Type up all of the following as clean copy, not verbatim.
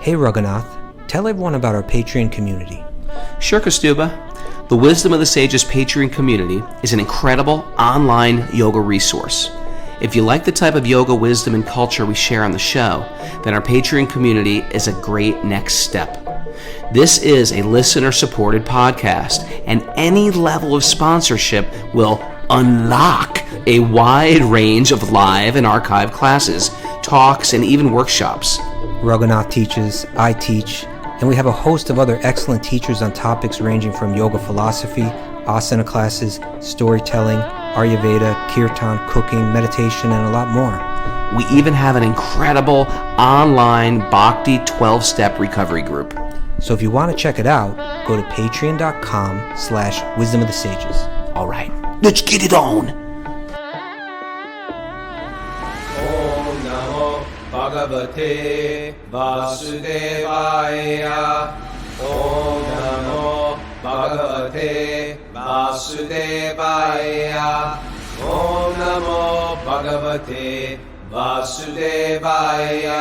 Hey Raghunath, tell everyone about our Patreon community. Sure, Kastuba. The Wisdom of the Sages Patreon community is an incredible online yoga resource. If you like the type of yoga wisdom and culture we share on the show, then our Patreon community is a great next step. This is a listener-supported podcast, and any level of sponsorship will unlock a wide range of live and archived classes, talks, and even workshops. Raghunath teaches, I teach, and we have a host of other excellent teachers on topics ranging from yoga philosophy, asana classes, storytelling, Ayurveda, kirtan, cooking, meditation, and a lot more. We even have an incredible online Bhakti 12-step recovery group. So if you want to check it out, go to patreon.com/wisdom of the sages. All right, let's get it on. Om Namo Bhagavate Vasudevaya. Om Namo Bhagavate Vasudevaya. Om Namo Bhagavate Vasudevaya.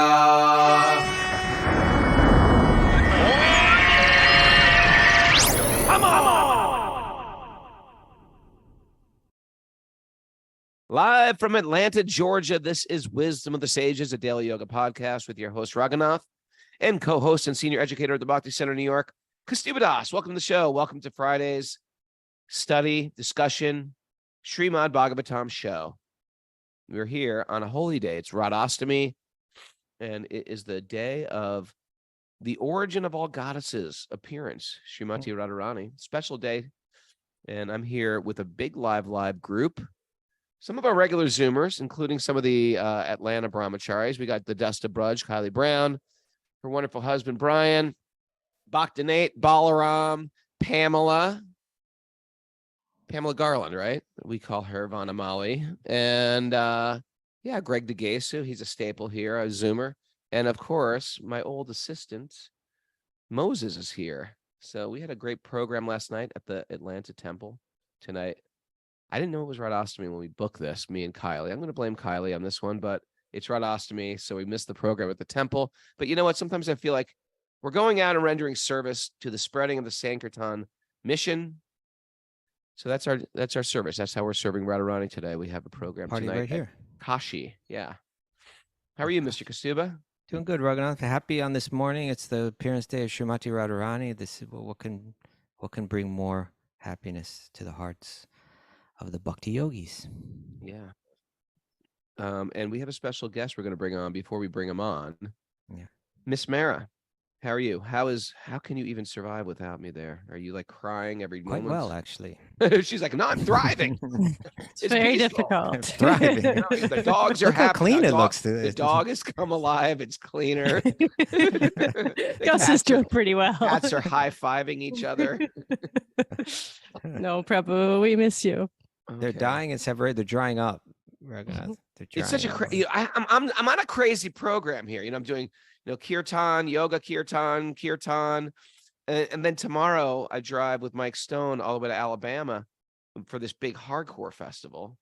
Live from Atlanta, Georgia, this is Wisdom of the Sages, a daily yoga podcast with your host, Raghunath, and co-host and senior educator at the Bhakti Center, New York, Kastuba Das. Welcome to the show. Welcome to Friday's study, discussion, Srimad Bhagavatam show. We're here on a holy day. It's Radhastami, and it is the day of the origin of all goddesses' appearance, Srimati Radharani. Special day, and I'm here with a big live group. Some of our regular Zoomers, including some of the Atlanta brahmacharis. We got the Dust of Brudge, Kylie Brown, her wonderful husband, Brian, Bhaktinate, Balaram, Pamela Garland, right? We call her Vanamali. And Greg DeGasu, he's a staple here, a Zoomer. And of course, my old assistant, Moses, is here. So we had a great program last night at the Atlanta Temple tonight. I didn't know it was Radhastami when we booked this, me and Kylie. I'm going to blame Kylie on this one, but it's Radhastami, so we missed the program at the temple. But you know what? Sometimes I feel like we're going out and rendering service to the spreading of the Sankirtan mission. So that's our service. That's how we're serving Radharani today. We have a program Party tonight right here. Kashi. Yeah. How are you, Mr. Kastuba? Doing good, Raghunath. Happy on this morning. It's the appearance day of Srimati Radharani. This is what can bring more happiness to the hearts of the Bhakti yogis. Yeah. And we have a special guest we're going to bring on before we bring him on. Yeah. Miss Mara, how are you? How can you even survive without me there? Are you like crying every Quite moment? well, actually. She's like, no, I'm thriving. It's very peaceful. difficult. I'm thriving. The dogs are Look how happy. clean The it dog- looks. The dog has come alive. It's cleaner. Gus is doing pretty well. Cats are high-fiving each other. No, Prabhu, we miss you. They're Okay. dying and separated. They're drying up. Raghunath. They're It's such a drying up. I'm on a crazy program here. I'm doing kirtan, yoga, kirtan, and then tomorrow I drive with Mike Stone all the way to Alabama for this big hardcore festival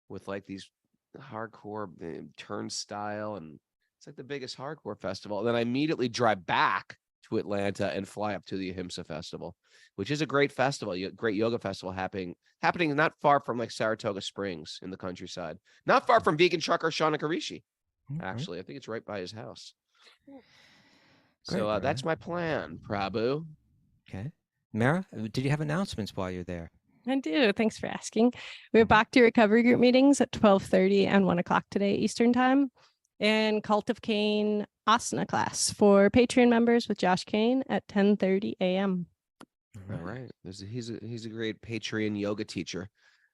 with like these hardcore turnstile, and it's like the biggest hardcore festival. And then I immediately drive back to Atlanta and fly up to the Ahimsa Festival, which is a great festival, great yoga festival happening not far from like Saratoga Springs in the countryside, not far from vegan trucker Shanika Rishi. Actually, I think it's right by his house. So that's my plan, Prabhu. Okay. Mara, did you have announcements while you're there? I do. Thanks for asking. We have Bhakti Recovery Group meetings at 12:30 and 1 o'clock today, Eastern Time. And Cult of Cain asana class for Patreon members with Josh Kane at 10:30 a.m. All right. He's a great Patreon yoga teacher.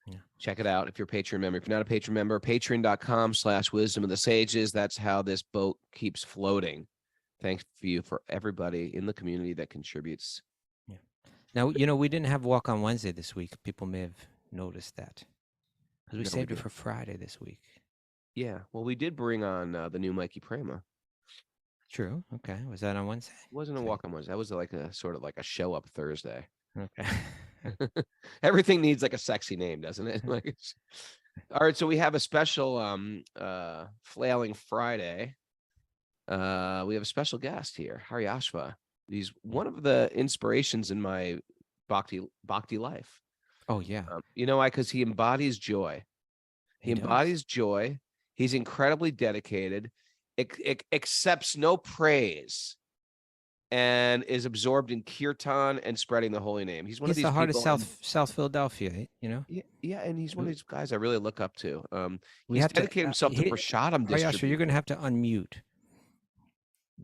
Yeah. Check it out if you're a Patreon member. If you're not a Patreon member, patreon.com/wisdom of the sages. That's how this boat keeps floating. Thanks for everybody in the community that contributes. Yeah. Now, we didn't have Walk on Wednesday this week. People may have noticed that because we saved it for Friday this week. Yeah. Well, we did bring on the new Mikey Prema. True. Okay. Was that on Wednesday? It wasn't a walk on Wednesday. That was like a sort of like a show up Thursday. Okay. Everything needs like a sexy name, doesn't it? Like, all right. So we have a special Flailing Friday. We have a special guest here, Hari Ashva. He's one of the inspirations in my bhakti life. Oh yeah, You know why? Because he embodies joy. He does. embodies joy. He's incredibly dedicated, accepts no praise, and is absorbed in kirtan and spreading the holy name. He's one of He's these the heart of people. South Philadelphia. Yeah, and he's one of these guys I really look up to. We He's have to, dedicated himself to Prashadam Hari Ashva, distribution. you're going to have to unmute.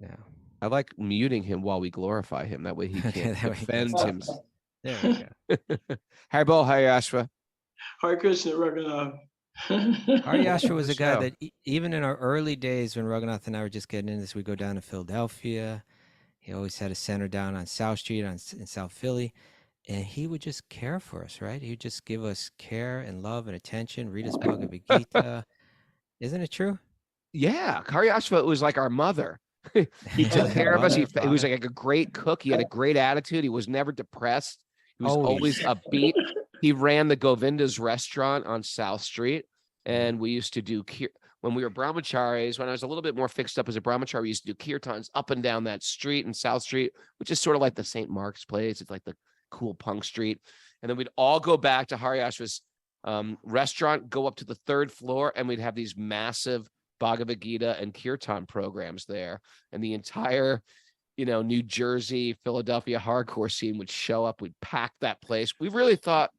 Yeah. I like muting him while we glorify him. That way he can't That way he defend can- himself. There we go. Hari Bol, Hari Ashva. Hare Krishna, Raghunath. Hari Ashva was a guy show. that even in our early days when Raghunath and I were just getting into this, we go down to Philadelphia. He always had a center down on South Street in South Philly. And he would just care for us, right? He would just give us care and love and attention, read us Bhagavad Gita. Isn't it true? Yeah, Hari Ashva was like our mother. He took care of us. He was like a great cook. He had a great attitude. He was never depressed. He was always upbeat. He ran the Govinda's restaurant on South Street. And we used to do, when we were brahmacharis, when I was a little bit more fixed up as a brahmachari, we used to do kirtans up and down that street in South Street, which is sort of like the St. Mark's place. It's like the cool punk street. And then we'd all go back to Hari Ashva's restaurant, go up to the third floor, and we'd have these massive Bhagavad Gita and kirtan programs there. And the entire, New Jersey, Philadelphia hardcore scene would show up. We'd pack that place. We really thought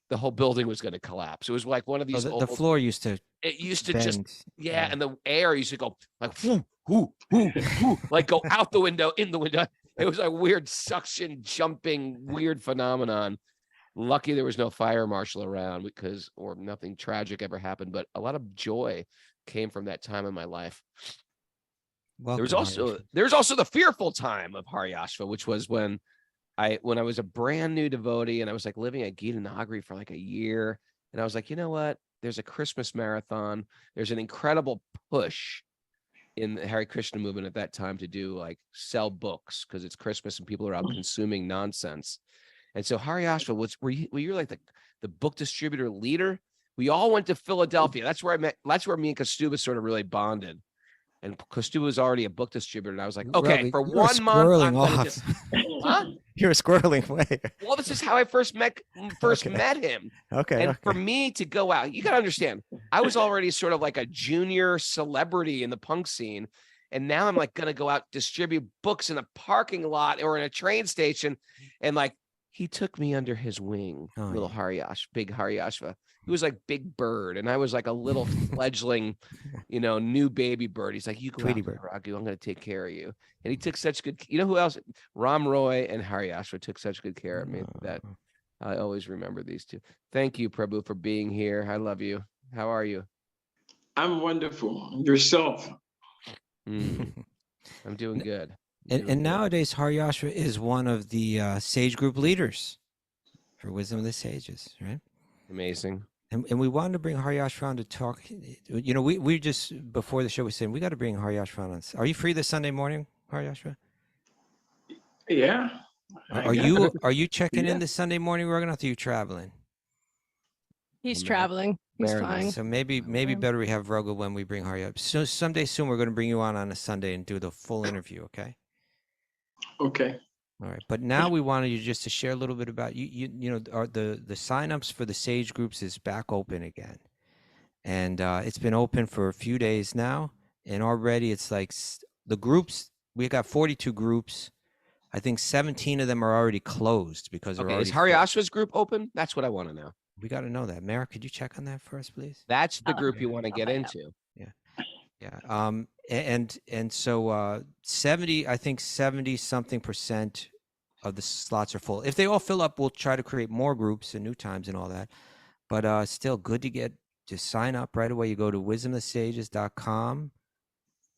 the whole building was going to collapse. It was like one of these the floor used to just bend. and the air used to go like whoo, whoo, whoo, whoo, like go out the window, in the window. It was a weird suction jumping weird phenomenon. Lucky there was no fire marshal around or nothing tragic ever happened, but a lot of joy came from that time in my life. Welcome, There was also the fearful time of Hari Ashva, which was when I was a brand new devotee and I was like living at Gita Nagari for like a year. And I was like, you know what? There's a Christmas marathon. There's an incredible push in the Hare Krishna movement at that time to do like sell books because it's Christmas and people are out consuming nonsense. And so Hari Ashva were you like the book distributor leader? We all went to Philadelphia. That's where me and Kastuba sort of really bonded. And Kastuba was already a book distributor. And I was like, okay, for 1 month, I'm going to huh? You're squirreling away. Well, this is how I first met him. Okay. And for me to go out, you got to understand, I was already sort of like a junior celebrity in the punk scene. And now I'm like going to go out, distribute books in a parking lot or in a train station. And like, he took me under his wing, big Hari Ashva. He was like Big Bird, and I was like a little fledgling, new baby bird. He's like, you go Tweety out there, bird. Raghu, I'm going to take care of you. And he took such good, who else? Ram Roy and Hari Ashva took such good care of me that I always remember these two. Thank you, Prabhu, for being here. I love you. How are you? I'm wonderful. Yourself? I'm doing good. And nowadays, Hari Ashva is one of the sage group leaders for Wisdom of the Sages, right? Amazing. And we wanted to bring Hari Ashva on to talk. We just, before the show, we said, we got to bring Hari Ashva on. Are you free this Sunday morning, Hari Ashva? Yeah. Are you checking in this Sunday morning, Raghunath? Are you traveling? He's traveling. He's flying. So maybe better we have Raghu when we bring Hari up. So someday soon we're going to bring you on a Sunday and do the full interview, okay? Okay. All right, but now we wanted you just to share a little bit about the signups for the Sage groups is back open again, and it's been open for a few days now, and already it's like the groups. We got 42 groups. I think 17 of them are already closed because they're already is Hari full. Ashva's group open? That's what I want to know. We got to know that. Mara, could you check on that for us, please? That's the group you want to get into. Yeah. And so 70, I think 70-something% of the slots are full. If they all fill up, we'll try to create more groups and new times and all that. But still good to just sign up right away. You go to wisdomofthesages.com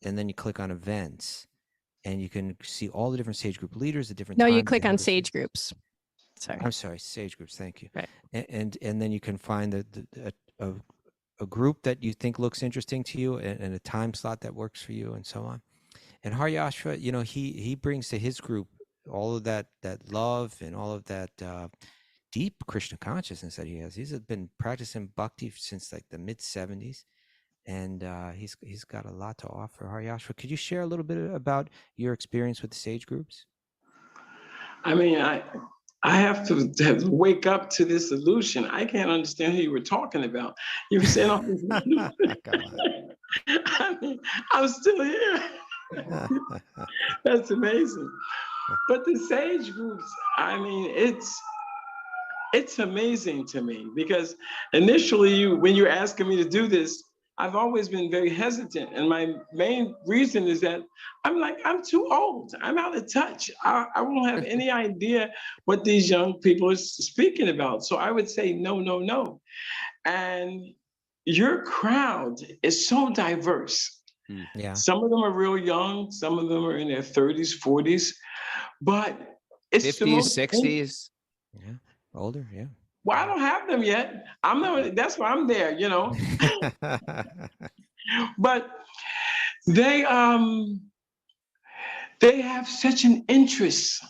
and then you click on events and you can see all the different Sage group leaders, the different No, you times click they on have. Sage groups. Sorry. I'm sorry, Sage groups. Thank you. Right. And then you can find a group that you think looks interesting to you and a time slot that works for you and so on. And Hari Ashva, he brings to his group all of that love and all of that deep Krishna consciousness that he has. He's been practicing bhakti since like the mid 70s. and he's got a lot to offer. Hari Ashva, could you share a little bit about your experience with the sage groups? I mean, I have to wake up to this illusion. I can't understand who you were talking about. You were saying all this. I mean, I'm still here. That's amazing. But the sage groups, I mean, it's amazing to me because initially when you're asking me to do this, I've always been very hesitant. And my main reason is that I'm too old. I'm out of touch. I won't have any idea what these young people are speaking about. So I would say no, no, no. And your crowd is so diverse. Yeah. Some of them are real young. Some of them are in their 30s, 40s. But it's 50s, 60s. Yeah, older, yeah. Well, I don't have them yet. That's why I'm there, you know. But they have such an interest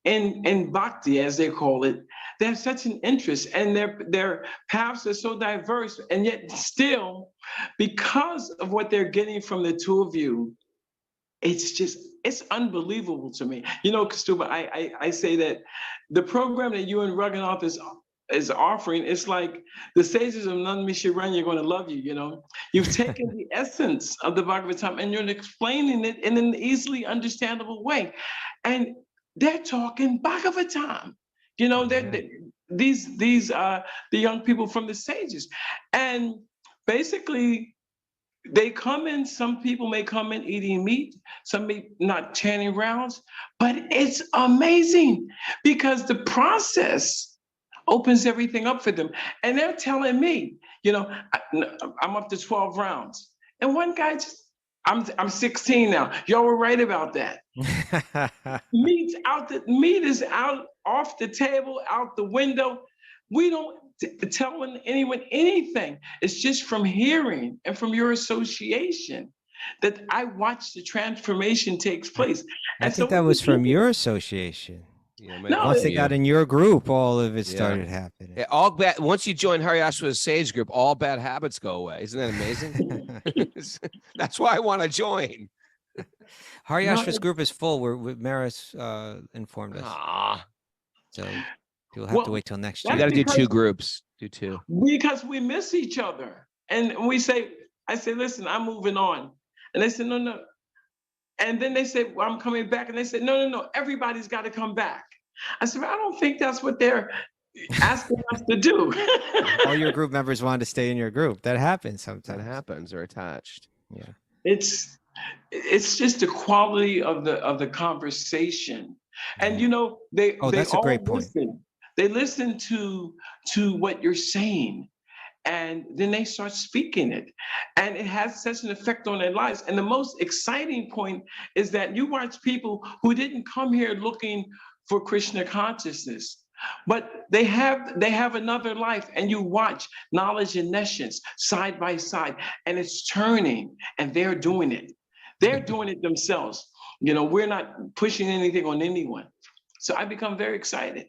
in bhakti, as they call it. They have such an interest, and their paths are so diverse, and yet still, because of what they're getting from the two of you, it's unbelievable to me. You know, Kastuba, I say that the program that you and Raghunath is offering, it's like the sages of Nandmishiran, you're going to love you, you know. You've taken the essence of the Bhagavatam and you're explaining it in an easily understandable way. And they're talking Bhagavatam. You know, these the young people from the sages. And basically, they come in, some people may come in eating meat, some may not chanting rounds, but it's amazing because the process opens everything up for them. And they're telling me, you know, I'm up to 12 rounds. And one guy I'm 16 now. Y'all were right about that. Meat is out off the table, out the window. We don't tell anyone anything. It's just from hearing and from your association that I watched the transformation takes place. I think that was from your association. Yeah, once they got in your group, all of it started happening. Yeah, all bad. Once you join Hari Ashwa's sage group, all bad habits go away. Isn't that amazing? That's why I want to join. Hari Ashwa's group is full. Maris informed us. So you'll have to wait till next year. You got to do 2 groups. Do 2. Because we miss each other, and I say, listen, I'm moving on, and they said, no, no. And then they said, well, I'm coming back. And they said, no, no, no, everybody's got to come back. I said, I don't think that's what they're asking us to do. All your group members wanted to stay in your group. That happens sometimes. That happens. They're attached. Yeah. It's just the quality of the conversation. And, you know, that's a great point. They listen to what you're saying. And then they start speaking it. And it has such an effect on their lives. And the most exciting point is that you watch people who didn't come here looking for Krishna consciousness, but they have another life. And you watch knowledge and nescience side by side, and it's turning, and they're doing it. They're doing it themselves. You know, we're not pushing anything on anyone. So I become very excited.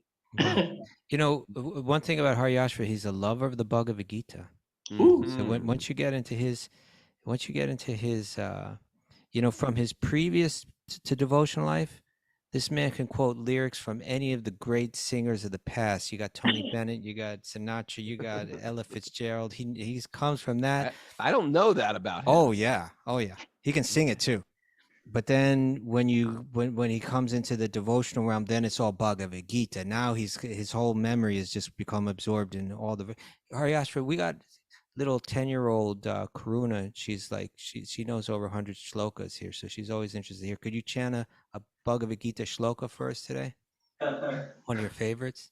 You know, one thing about Hari Ashva, he's a lover of the Bhagavad Gita. Ooh. So once you get into his, you know, from his previous to devotional life, this man can quote lyrics from any of the great singers of the past. You got Tony Bennett, you got Sinatra, you got Ella Fitzgerald. He comes from that. I don't know that about him. Oh yeah, he can sing it too. But then when he comes into the devotional realm, then it's all Bhagavad Gita. Now his whole memory has just become absorbed in all the Hari Ashva. We got little 10-year-old Karuna. She's like she knows over 100 shlokas here, so she's always interested here. Could you chant a Bhagavad Gita shloka for us today? One of your favorites?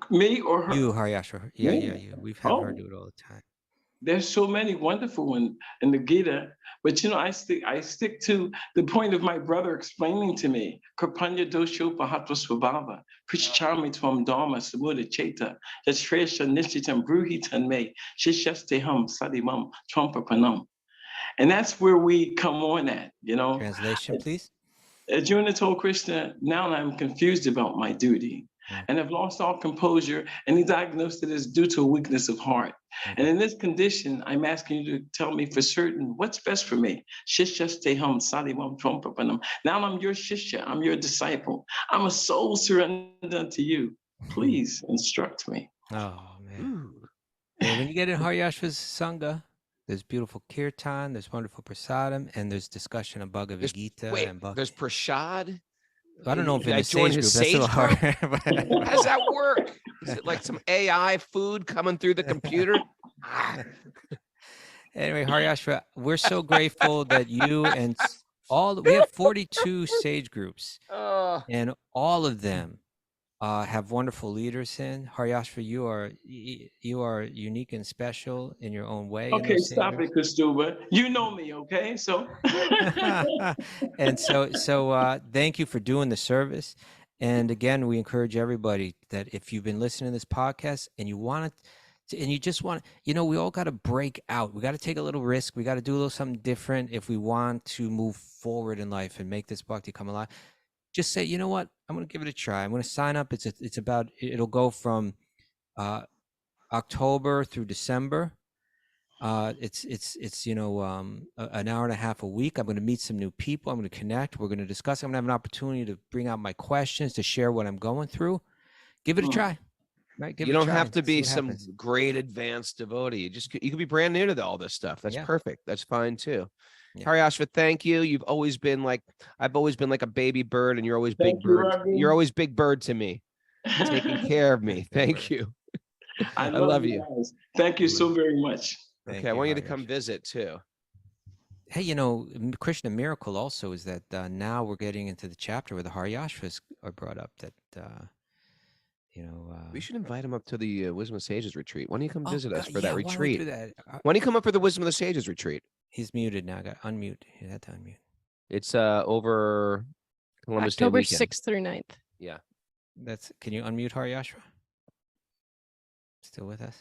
Me or her? You, Hari Ashva. Yeah, you. We've had her do it all the time. There's so many wonderful ones in the Gita, but you know, I stick to the point of my brother explaining to me, Karpanya dosho pahatva swabhava, Prichchami tvam dharma samuda cheta, Yashresha nishitam bruhitan me, Shishasteham sadimam twampapanam. And that's where we come on at, you know. Translation, please. Arjuna told Krishna, now I'm confused about my duty. and have lost all composure, and he diagnosed it as due to a weakness of heart. And in this condition, I'm asking you to tell me for certain what's best for me. Shishya steham sadivam tvampapanam. Now I'm your shishya, I'm your disciple. I'm a soul surrendered unto you. Please instruct me. Oh, man. And when you get in Hari Ashva's Sangha, there's beautiful kirtan, there's wonderful prasadam, and there's discussion of Bhagavad Gita. Wait, and there's prashad? I don't know if in I a join sage his group, that's a little sage hard. How does that work? Is it like some AI food coming through the computer? Anyway, Hari Ashva, we're so grateful that you and we have 42 sage groups, and all of them have wonderful leaders in. Hari Ashva, you are unique and special in your own way. Okay, stop it, Kastuba. You know me, okay? So and so thank you for doing the service. And again, we encourage everybody that if you've been listening to this podcast and you want to, and you just want, we all got to break out. We got to take a little risk. We got to do a little something different if we want to move forward in life and make this bhakti come alive. Just say, you know what? I'm going to give it a try. I'm going to sign up. It'll go from October through December. It's an hour and a half a week. I'm going to meet some new people. I'm going to connect. We're going to discuss. I'm going to have an opportunity to bring out my questions, to share what I'm going through. Give it a try. Right? You don't have to be some great advanced devotee. You could be brand new to all this stuff. That's perfect. That's fine too. Yeah. Hari Ashva, thank you. I've always been like a baby bird, and you're always big bird. You're always big bird to me, taking care of me. Thank you. I love you guys. Thank you so very much. Okay, I want you to come visit too. Hey, Krishna miracle also is that now we're getting into the chapter where the Hari Ashvas are brought up. That we should invite him up to the Wisdom of Sages retreat. Why don't you come visit us for that retreat? Why don't we do that? Why don't you come up for the Wisdom of the Sages retreat? He's muted now. I got unmute. He had to unmute. It's over Columbus Day October weekend. 6th through 9th. Yeah. Can you unmute Hari Ashva? Still with us?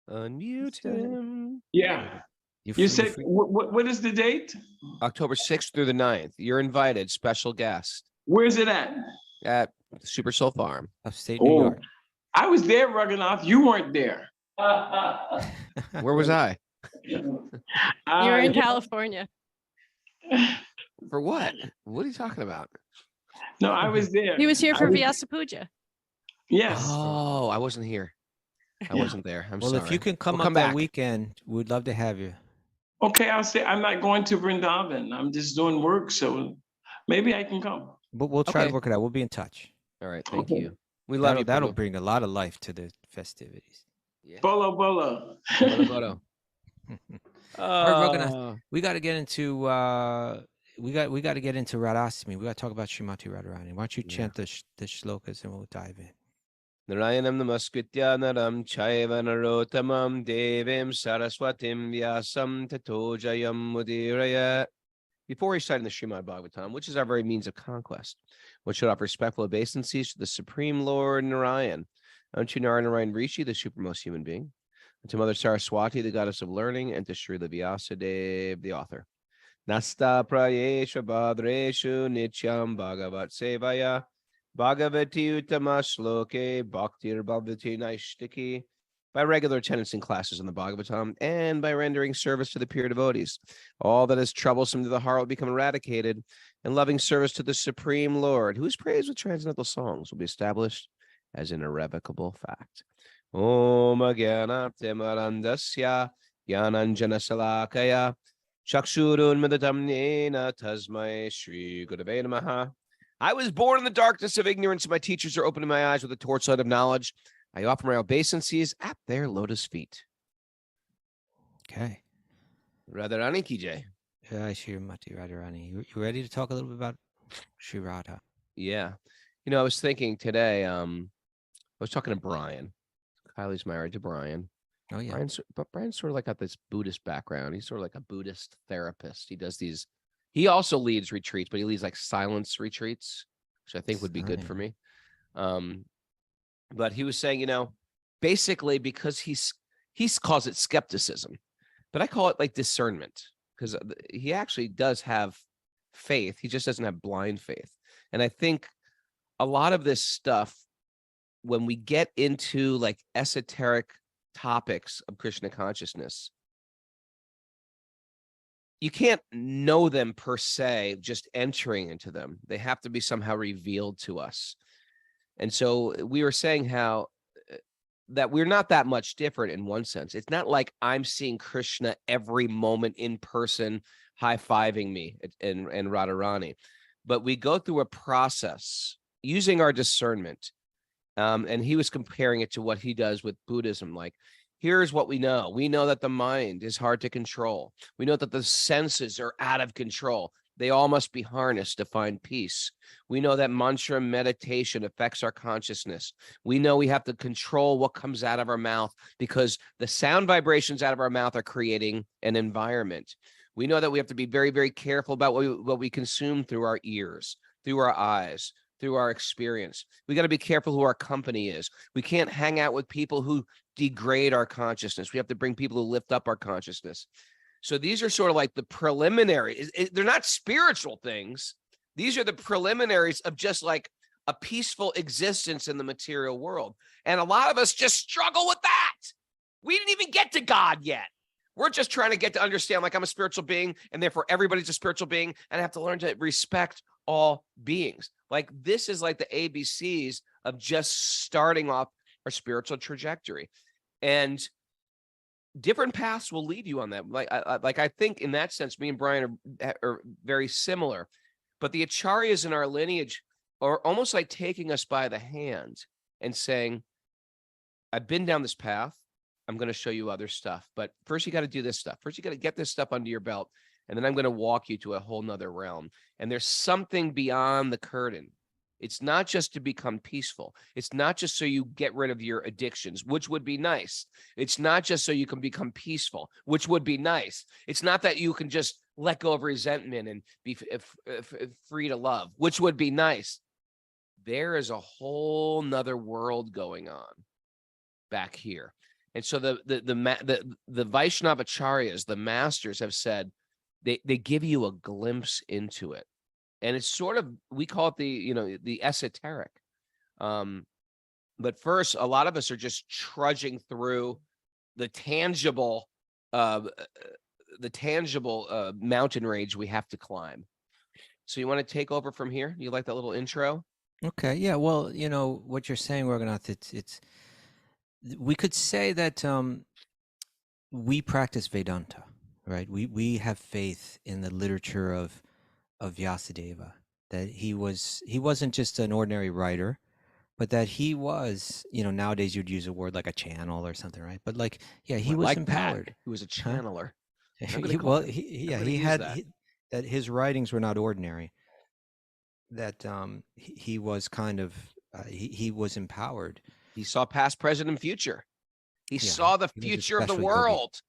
Unmute him. Yeah. You said, what is the date? October 6th through the 9th. You're invited, special guest. Where's it at? At Super Soul Farm. Upstate New York. I was there, Raghunath. You weren't there. Where was I? You're in California. For what? What are you talking about? No, I was there. He was here for Vyasa Puja. Yes. Oh, I wasn't here. I wasn't there. I'm sorry. Well, if you can come up that weekend, we'd love to have you. Okay, I'll say I'm not going to Vrindavan. I'm just doing work, so maybe I can come. But we'll try to work it out. We'll be in touch. All right, thank you. We love you. That'll bring a lot of life to the festivities. Yeah. Bolo, bolo. Bolo. We got to get into we got to get into Radhastami. We got to talk about Srimati Radharani. Why don't you chant the shlokas and we'll dive in. Narayanam namaskritya naram chaiva narotamam devim saraswatim vyasam tato jayam mudiraya. Before reciting the Srimad Bhagavatam, which is our very means of conquest, one should offer respectful obeisances to the Supreme Lord Narayan, unto Narayan Rishi, the supremmost human being, and to Mother Saraswati, the goddess of learning, and to Sri Vyasadeva, the author. Nasta prayesha badreshu nityam bhagavat sevaya bhagavati uttama shloke bhaktir bhavati naishtiki. By regular attendance in classes in the Bhagavatam and by rendering service to the pure devotees, all that is troublesome to the heart will become eradicated, and loving service to the Supreme Lord, who is praised with transcendental songs, will be established as an irrevocable fact. Om Agyanatimarandasya Gyananjana Salakaya Chakshurun Midatamnena Tasmai Shri Gurave Namaha. I was born in the darkness of ignorance, and my teachers are opening my eyes with the torchlight of knowledge. I offer my obeisances at their lotus feet. Okay. Radharani ki jai. Jai Srimati Radharani. You ready to talk a little bit about Sri Radha? Yeah. I was thinking today, I was talking to Brian. Kylie's married to Brian. Oh, yeah. Brian's sort of like got this Buddhist background. He's sort of like a Buddhist therapist. He also leads retreats, but he leads like silence retreats, which I think would be good for me. But he was saying, basically because he calls it skepticism, but I call it like discernment, because he actually does have faith. He just doesn't have blind faith. And I think a lot of this stuff when we get into like esoteric topics of Krishna consciousness, you can't know them per se just entering into them. They have to be somehow revealed to us. And so we were saying how that we're not that much different in one sense. It's not like I'm seeing Krishna every moment in person, high-fiving me and Radharani, but we go through a process using our discernment. And he was comparing it to what he does with Buddhism. Like, here's what we know. We know that the mind is hard to control. We know that the senses are out of control. They all must be harnessed to find peace. We know that mantra meditation affects our consciousness. We know we have to control what comes out of our mouth because the sound vibrations out of our mouth are creating an environment. We know that we have to be very, very careful about what we consume through our ears, through our eyes, through our experience. We got to be careful who our company is. We can't hang out with people who degrade our consciousness. We have to bring people who lift up our consciousness. So these are sort of like the preliminary. They're not spiritual things. These are the preliminaries of just like a peaceful existence in the material world. And a lot of us just struggle with that. We didn't even get to God yet. We're just trying to get to understand, like, I'm a spiritual being, and therefore everybody's a spiritual being, and I have to learn to respect all beings. Like, this is like the ABCs of just starting off our spiritual trajectory. And different paths will lead you on that. Like I think in that sense, me and Brian are very similar, but the acharyas in our lineage are almost like taking us by the hand and saying, I've been down this path. I'm going to show you other stuff, but first you got to do this stuff. First, you got to get this stuff under your belt. And then I'm going to walk you to a whole nother realm. And there's something beyond the curtain. It's not just to become peaceful. It's not just so you get rid of your addictions, which would be nice. It's not just so you can become peaceful, which would be nice. It's not that you can just let go of resentment and be free to love, which would be nice. There is a whole nother world going on back here. And so the Vaishnava acharyas, the masters, have said they give you a glimpse into it. And it's sort of, we call it the esoteric. But first, a lot of us are just trudging through the tangible mountain range we have to climb. So you want to take over from here? You like that little intro? Okay. Yeah. Well, what you're saying, Raghunath, it's we could say that we practice Vedanta, right? We have faith in the literature of Vyasadeva, that he wasn't just an ordinary writer, but that he was, nowadays you'd use a word like a channel or something, right? But like, yeah, he was empowered. He was a channeler. That his writings were not ordinary. That he was kind of he was empowered. He saw past, present, and future. He saw the future of the world.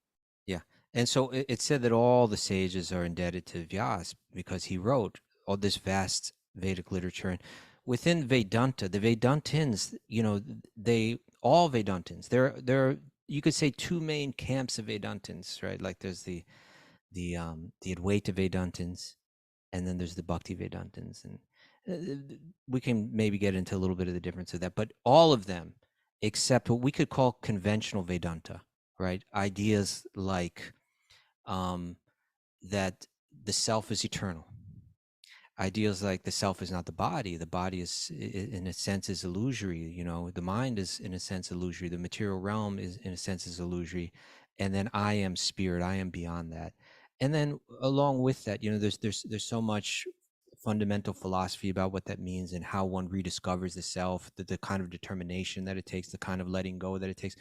Yeah. And so it said that all the sages are indebted to Vyas because he wrote all this vast Vedic literature. And within Vedanta, the Vedantins, all Vedantins, there are, you could say, two main camps of Vedantins, right? Like there's the Advaita Vedantins, and then there's the Bhakti Vedantins. And we can maybe get into a little bit of the difference of that, but all of them, except what we could call conventional Vedanta, right? Ideas like that the self is eternal. Ideas like the self is not the body is, in a sense, is illusory. The mind is, in a sense, illusory. The material realm is, in a sense, is illusory. And then I am spirit. I am beyond that. And then along with that, there's so much fundamental philosophy about what that means and how one rediscovers the self, the kind of determination that it takes, the kind of letting go that it takes.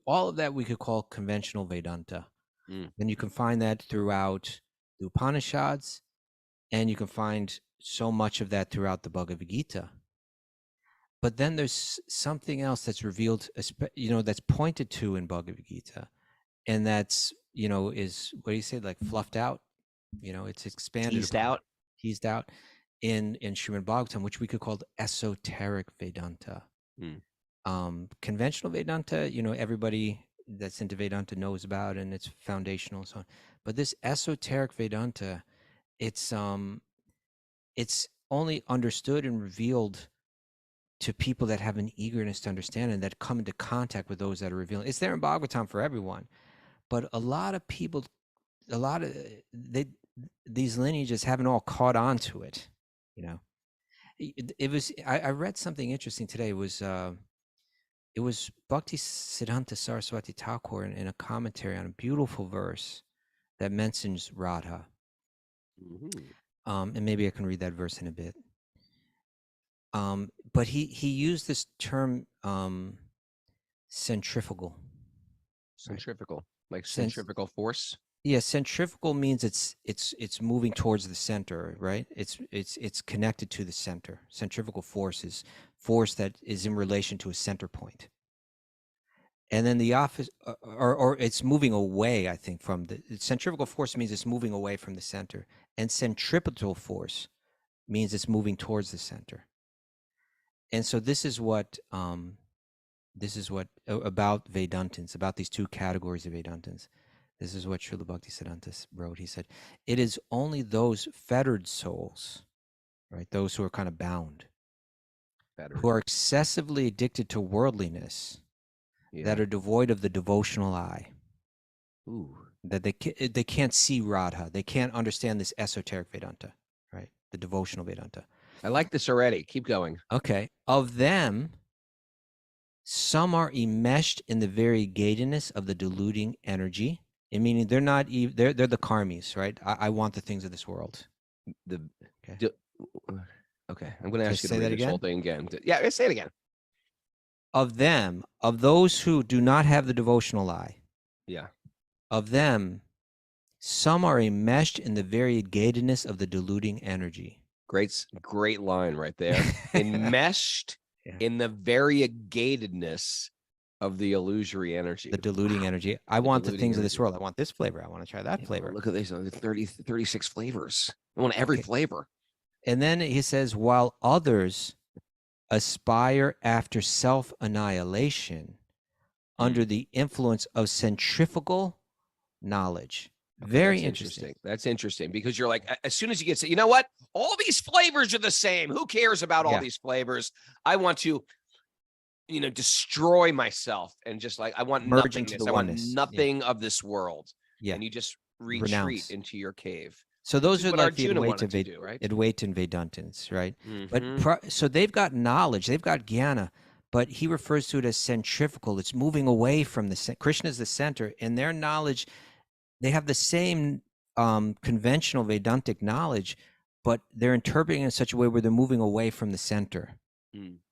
All of that we could call conventional Vedanta. And you can find that throughout the Upanishads, and you can find so much of that throughout the Bhagavad Gita. But then there's something else that's revealed, that's pointed to in Bhagavad Gita, and that's, is, what do you say, like fluffed out? It's expanded. Teased out in Srimad Bhagavatam, which we could call esoteric Vedanta. Conventional Vedanta, everybody that's into Vedanta knows about, and it's foundational and so on. But this esoteric Vedanta, it's only understood and revealed to people that have an eagerness to understand and that come into contact with those that are revealing. It's there in Bhagavatam for everyone, but a lot of people, these lineages haven't all caught on to it. You know, it was. I read something interesting today. It was Bhakti Siddhanta Saraswati Thakur in a commentary on a beautiful verse that mentions Radha. And maybe I can read that verse in a bit. But he used this term centrifugal. Centrifugal, like centrifugal force. Yeah, centrifugal means it's moving towards the center, right? It's connected to the center. Centrifugal force is force that is in relation to a center point. And then the opposite, or it's moving away, I think, from the centrifugal force means it's moving away from the center, and centripetal force means it's moving towards the center. And so this is what about Vedantins, about these two categories of Vedantins. This is what Srila Bhaktisiddhanta wrote. He said, it is only those fettered souls, right, those who are kind of bound, who are excessively addicted to worldliness, that are devoid of the devotional eye. That they can't see Radha. They can't understand this esoteric Vedanta, right? The devotional Vedanta. I like this already. Keep going. Okay. Of them, some are enmeshed in the very gatiness of the deluding energy. Meaning they're not even, they're the karmis, right? I want the things of this world. Okay, I'm going to ask you to say that read this again? whole thing again. Yeah, say it again. Of them, of those who do not have the devotional eye. Yeah. Of them, some are enmeshed in the very gatiness of the deluding energy. Great line right there. Enmeshed in the variegatedness of the illusory energy. The deluding energy. I want the things of this world. I want this flavor. I want to try that flavor. Look at these 36 flavors. I want every flavor. And then he says, while others aspire after self-annihilation under the influence of centrifugal knowledge. Very interesting. That's interesting because you're like, as soon as you get to, you know what? All these flavors are the same. Who cares about all these flavors? I want to, destroy myself and just like, I want merge into the oneness. I want nothing of this world. Yeah. And you just retreat into your cave. So those are like the Advaitin Vedantins, right? But so they've got knowledge, they've got jnana, but he refers to it as centrifugal. It's moving away from the Krishna is the center, and their knowledge, they have the same conventional Vedantic knowledge, but they're interpreting it in such a way where they're moving away from the center,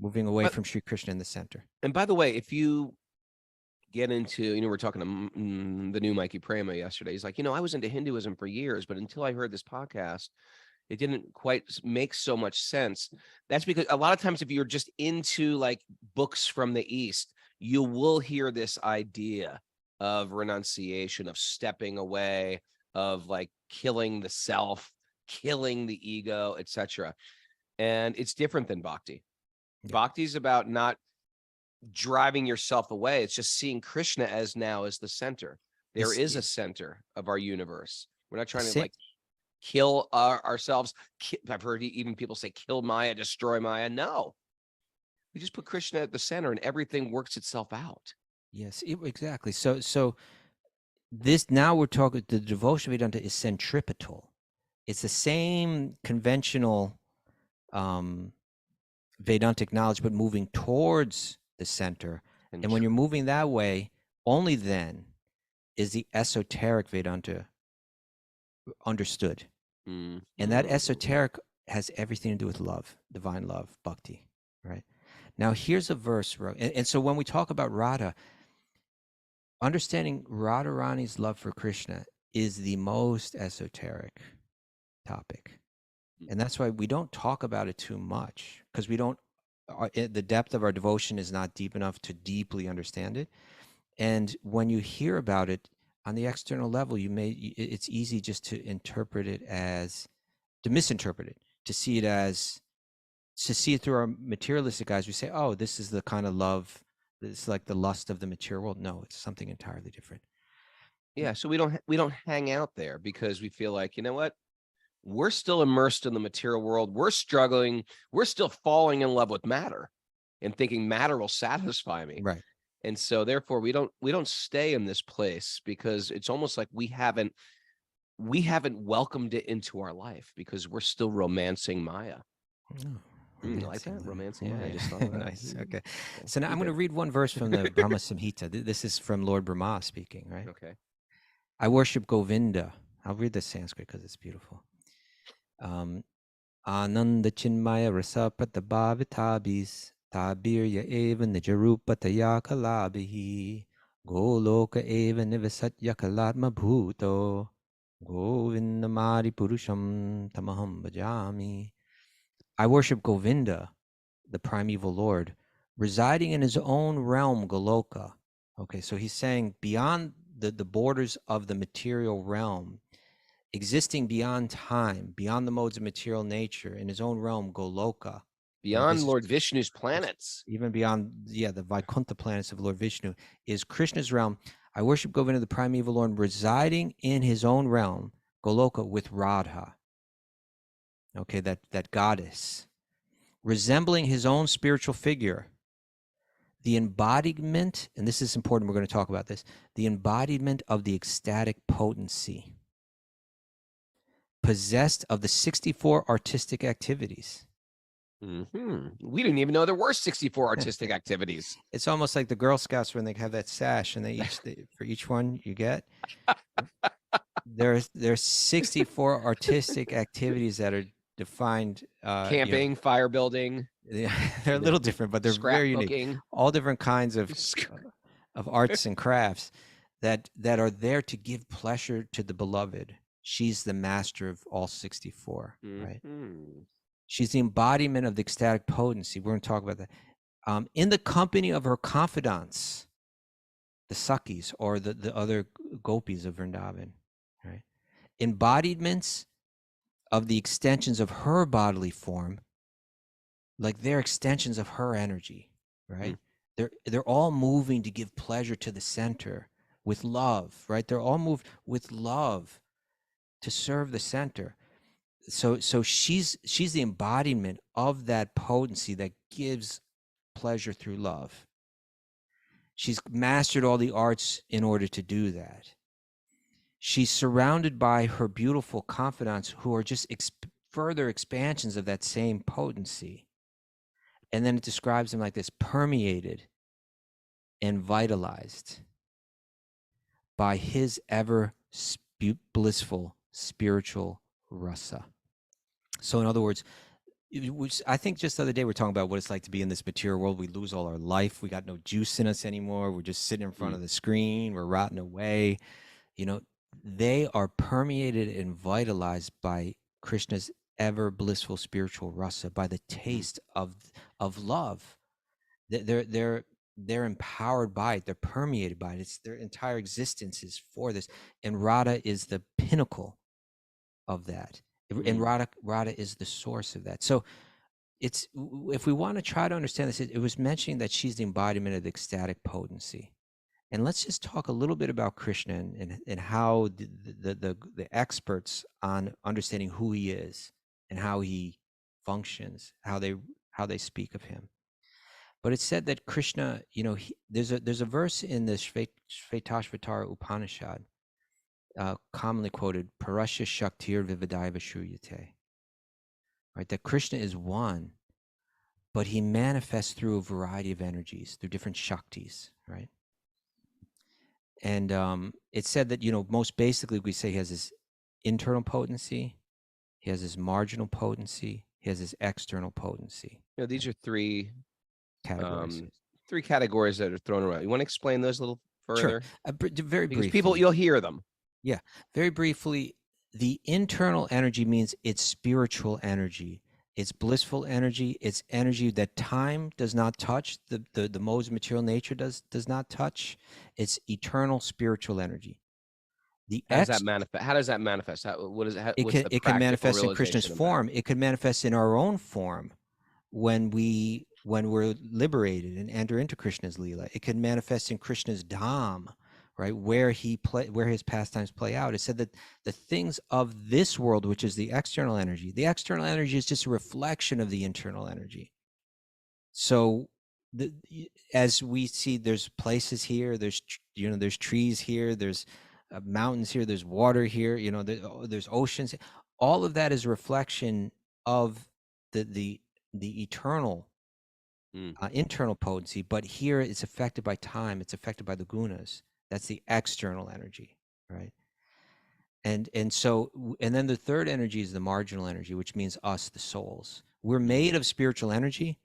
moving away from Sri Krishna in the center. And by the way, if you get into, we're talking to the new Mikey Prema yesterday. He's like, I was into Hinduism for years, but until I heard this podcast, it didn't quite make so much sense. That's because a lot of times if you're just into like books from the East, you will hear this idea of renunciation, of stepping away, of like killing the self, killing the ego, etc. And it's different than Bhakti. Yeah. Bhakti's about not driving yourself away. It's just seeing Krishna as the center. There is a center of our universe. We're not trying to like kill ourselves. I've heard even people say, kill Maya, destroy Maya. No, we just put Krishna at the center and everything works itself out. Yes, exactly. So this, now we're talking, the devotional Vedanta is centripetal. It's the same conventional Vedantic knowledge, but moving towards the center. And when you're moving that way, only then is the esoteric Vedanta understood. And that esoteric has everything to do with love, divine love, bhakti, right? Now here's a verse, and so when we talk about Radha, understanding Radharani's love for Krishna is the most esoteric topic. And that's why we don't talk about it too much, because the depth of our devotion is not deep enough to deeply understand it. And when you hear about it on the external level, it's easy just to misinterpret it, to see it through our materialistic eyes. We say, oh, this is the kind of love, it's like the lust of the material world. No, it's something entirely different. Yeah, so we don't hang out there because we feel like, you know what? We're still immersed in the material world. We're struggling. We're still falling in love with matter. and thinking matter will satisfy me. Right. And so therefore we don't stay in this place, because it's almost like we haven't welcomed it into our life, because we're still romancing Maya. Oh, You like that? Romancing. Yeah, I yeah. just thought of that. Nice. Okay. Yeah, So now I'm you going to did. read one verse from the Brahma Samhita. This is from Lord Brahma speaking, right? Okay. I worship Govinda. I'll read the Sanskrit because it's beautiful. Ananda Chinmaya Rasa Pratabhavitabhis Tabirya Eva Nijarupataya Kalabihi Goloka Eva Nivasatya Kalatma Bhuto Govindamari Purusham Tamaham Bhajami. I worship Govinda, the primeval Lord, residing in his own realm, Goloka. Okay, so he's saying beyond the borders of the material realm, existing beyond time, beyond the modes of material nature, in his own realm, Goloka. Beyond Lord Vishnu's planets. Even beyond, the Vaikuntha planets of Lord Vishnu, is Krishna's realm. I worship Govinda, the primeval Lord, residing in his own realm, Goloka, with Radha. Okay, that goddess, resembling his own spiritual figure. The embodiment, and this is important, we're going to talk about this, the embodiment of the ecstatic potency, possessed of the 64 artistic activities. We didn't even know there were 64 artistic activities. It's almost like the Girl Scouts when they have that sash, and for each one you get, there's 64 artistic activities that are defined. Camping, fire building. They're a little different, but they're very unique. All different kinds of arts and crafts that are there to give pleasure to the beloved. She's the master of all 64, right? She's the embodiment of the ecstatic potency. We're going to talk about that. In the company of her confidants, the Sakis, or the other gopis of Vrindavan, right? Embodiments of the extensions of her bodily form, like they're extensions of her energy, right? They're all moving to give pleasure to the center with love, right? They're all moved with love to serve the center. So she's the embodiment of that potency that gives pleasure through love. She's mastered all the arts in order to do that. She's surrounded by her beautiful confidants who are just further expansions of that same potency. And then it describes them like this: permeated and vitalized by his ever blissful spiritual rasa. So in other words, which I think just the other day we were talking about what it's like to be in this material world. We lose all our life. We got no juice in us anymore. We're just sitting in front of the screen. We're rotting away. They are permeated and vitalized by Krishna's ever blissful spiritual rasa, by the taste of love. They're empowered by it. They're permeated by it. It's their entire existence is for this. And Radha is the pinnacle of that. And Radha is the source of that. So it's, if we want to try to understand this, it was mentioning that she's the embodiment of the ecstatic potency. And let's just talk a little bit about Krishna and how the experts on understanding who he is and how he functions, how they speak of him. But it's said that Krishna, there's a verse in the Shvetashvatara Upanishad, commonly quoted, Parasya Shaktir Vividaiva Shruyate, right? That Krishna is one, but he manifests through a variety of energies, through different Shaktis, right? And it's said that, most basically we say he has his internal potency, he has his marginal potency, he has his external potency. These are three categories. Three categories that are thrown around. You want to explain those a little further? Sure. Very briefly. People, you'll hear them. Yeah. Very briefly, the internal energy means it's spiritual energy. It's blissful energy. It's energy that time does not touch. The modes of material nature does not touch. It's eternal spiritual energy. How does that manifest? It can manifest in Krishna's form. It could manifest in our own form when we're liberated and enter into Krishna's Leela. It can manifest in Krishna's Dham, right, where his pastimes play out. It said that the things of this world, which is the external energy is just a reflection of the internal energy. So as we see, there's places here, there's there's trees here, there's mountains here, there's water here, there's oceans. All of that is a reflection of the eternal internal potency, but here it's affected by time, it's affected by the gunas. That's the external energy, right? And then the third energy is the marginal energy, which means us, the souls. We're made of spiritual energy,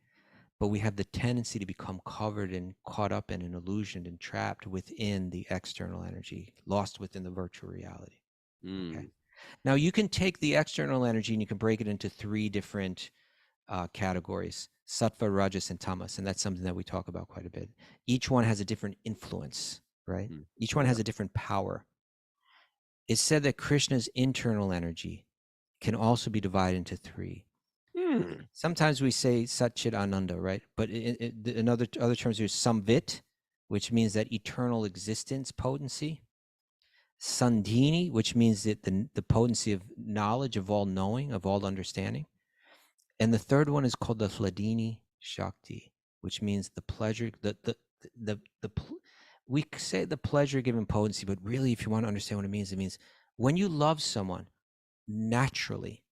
but we have the tendency to become covered and caught up in an illusion and trapped within the external energy, lost within the virtual reality. Okay. Now you can take the external energy and you can break it into three different categories: sattva, rajas, and tamas. And that's something that we talk about quite a bit. Each one has a different influence, right? Each one has a different power. It's said that Krishna's internal energy can also be divided into three. Sometimes we say Sat Chit Ananda, right? But in other terms, there's Samvit, which means that eternal existence potency. Sandhini, which means that the potency of knowledge, of all knowing, of all understanding. And the third one is called the Hladini Shakti, which means the pleasure, we say the pleasure given potency, but really, if you want to understand what it means when you love someone, naturally,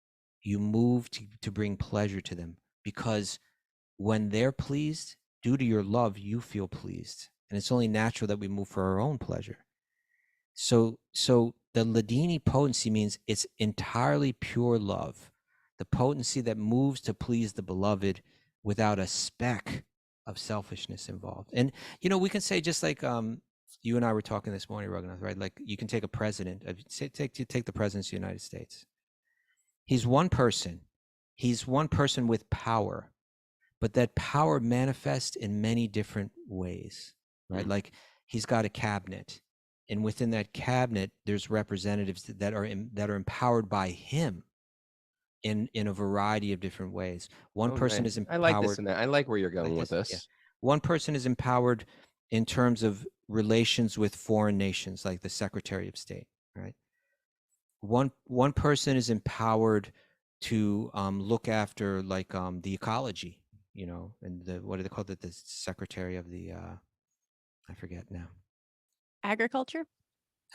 you move to bring pleasure to them, because when they're pleased, due to your love, you feel pleased. And it's only natural that we move for our own pleasure. So the Hladini potency means it's entirely pure love, the potency that moves to please the beloved without a speck of selfishness involved. And, we can say, just like you and I were talking this morning, Raghunath, right? Like, you can take a president, take the president of the United States. He's one person. He's one person with power, but that power manifests in many different ways, right? Like, he's got a cabinet, and within that cabinet, there's representatives that are empowered by him in a variety of different ways. One person is empowered. I like this and that. I like where you're going with this. Yeah. One person is empowered in terms of relations with foreign nations, like the Secretary of State, right? One person is empowered to look after, like, the ecology, and what do they call it? The Secretary of the I forget now. Agriculture.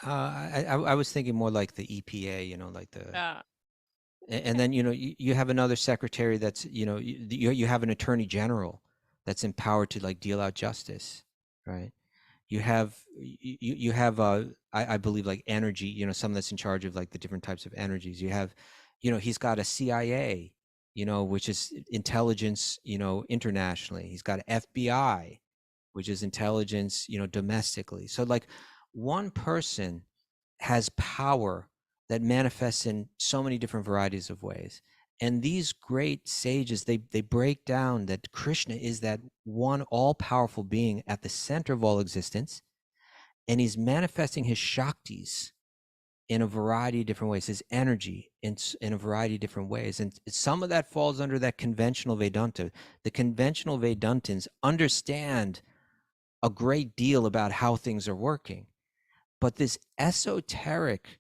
I was thinking more like the EPA, like the. And then you have another secretary that's you have an attorney general that's empowered to, like, deal out justice, right? You have I believe, like, energy, someone that's in charge of, like, the different types of energies. You have he's got a CIA, which is intelligence, internationally. He's got an FBI, which is intelligence, domestically. So, like, one person has power that manifests in so many different varieties of ways. And these great sages, they break down that Krishna is that one all-powerful being at the center of all existence, and he's manifesting his Shaktis in a variety of different ways, his energy in a variety of different ways. And some of that falls under that conventional Vedanta. The conventional Vedantins understand a great deal about how things are working. But this esoteric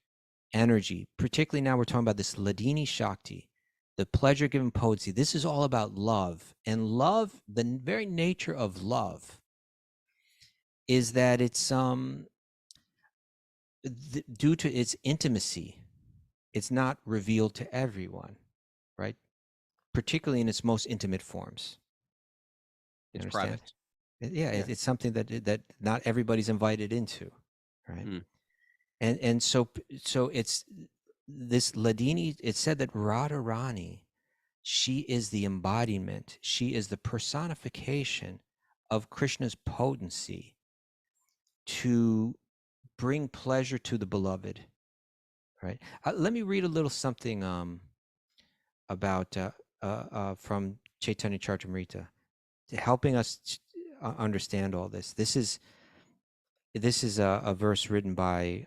energy, particularly now we're talking about this Hladini Shakti, the pleasure given potency, this is all about love. And love, the very nature of love is that it's due to its intimacy, it's not revealed to everyone, right? Particularly in its most intimate forms. It's private. Yeah, it's something that not everybody's invited into, right? And so it's this Hladini. It's said that Radharani, she is the embodiment, she is the personification of Krishna's potency to bring pleasure to the beloved, right? Let me read a little something about from Chaitanya Charitamrita, helping us understand all this. This is a verse written by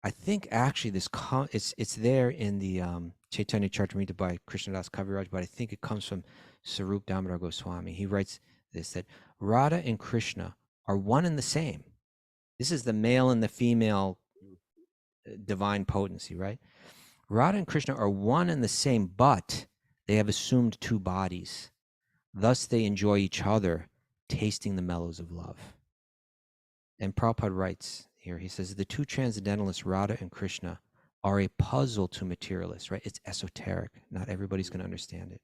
I think actually it's there in the Chaitanya Charitamrita by Krishnadas Kaviraj, but I think it comes from Sarup Damodar Goswami. He writes this, that Radha and Krishna are one and the same. This is the male and the female divine potency, right? Radha and Krishna are one and the same, but they have assumed two bodies. Thus they enjoy each other, tasting the mellows of love. And Prabhupada writes here, he says, the two transcendentalists, Radha and Krishna, are a puzzle to materialists, right? It's esoteric. Not everybody's going to understand it.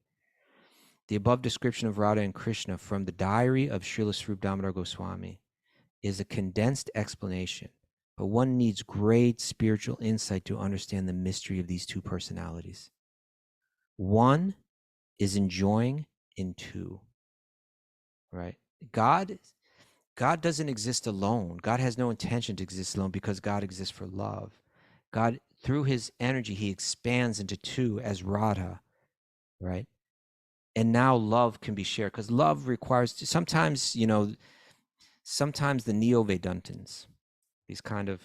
The above description of Radha and Krishna from the diary of Srila Sri Damodar Goswami is a condensed explanation, but one needs great spiritual insight to understand the mystery of these two personalities. One is enjoying in two, right? God doesn't exist alone. God has no intention to exist alone because God exists for love. God, through his energy, he expands into two as Radha, right? And now love can be shared because love requires, sometimes, sometimes the Neo-Vedantins, these kind of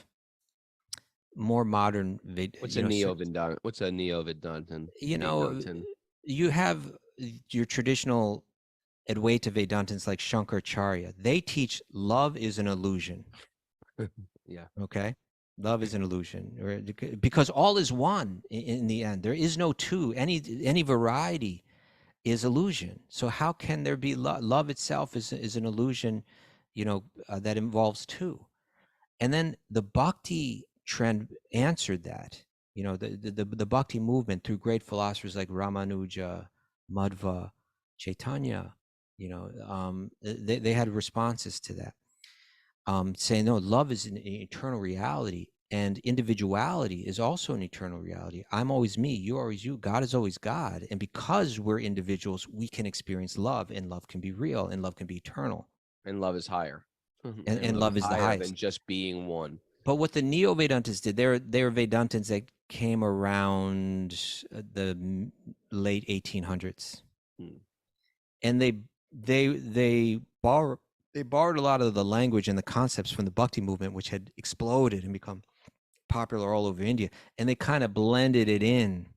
more modern, What's a Neo-Vedant? What's a Neo-Vedantin? Vedantin? You have your traditional Advaita Vedantins like Shankaracharya. They teach love is an illusion. Yeah. Okay? Love is an illusion, because all is one in the end. There is no two. Any variety is illusion. So how can there be love? Love itself is an illusion, that involves two. And then the Bhakti trend answered that. The Bhakti movement through great philosophers like Ramanuja, Madhva, Chaitanya, they had responses to that, saying, no, love is an eternal reality, and individuality is also an eternal reality. I'm always me, you're always you, God is always God. And because we're individuals, we can experience love, and love can be real, and love can be eternal. And love is higher. And love is the higher highest. than just being one. But what the Neo-Vedantins did, they were Vedantins that came around the late 1800s. And they borrowed a lot of the language and the concepts from the Bhakti movement, which had exploded and become popular all over India, and they kind of blended it in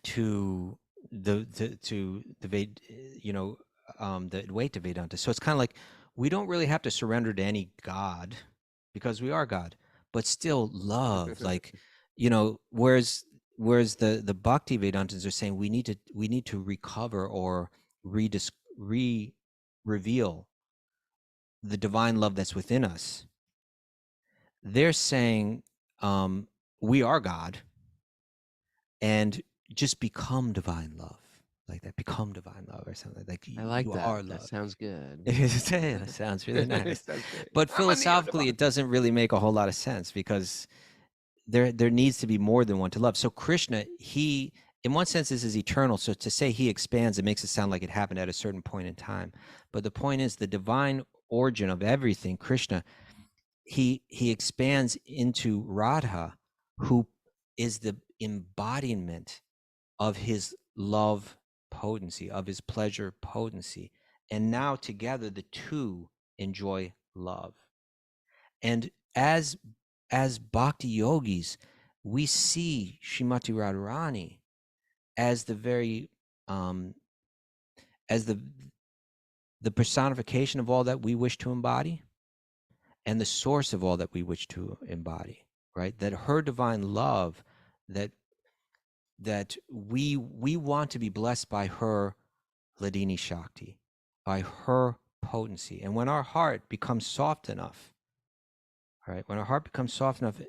to the Advaita Vedanta. So it's kind of like, we don't really have to surrender to any god because we are God, but still love, like, whereas the Bhakti Vedantins are saying we need to recover or reveal the divine love that's within us. They're saying we are God, and just become divine love, like that. Become divine love or something like I like you that. are love. That sounds good. That sounds really nice. Sounds good. But philosophically, it doesn't really make a whole lot of sense, because there needs to be more than one to love. So Krishna, he, in one sense, this is eternal. So to say he expands, it makes it sound like it happened at a certain point in time. But the point is, the divine origin of everything, Krishna, he expands into Radha, who is the embodiment of his love potency, of his pleasure potency. And now together the two enjoy love. And as bhakti yogis, we see Srimati Radharani as the very as the personification of all that we wish to embody, and the source of all that we wish to embody, right? That her divine love, that we want to be blessed by her Hladini Shakti, by her potency. And when our heart becomes soft enough, right? When our heart becomes soft enough,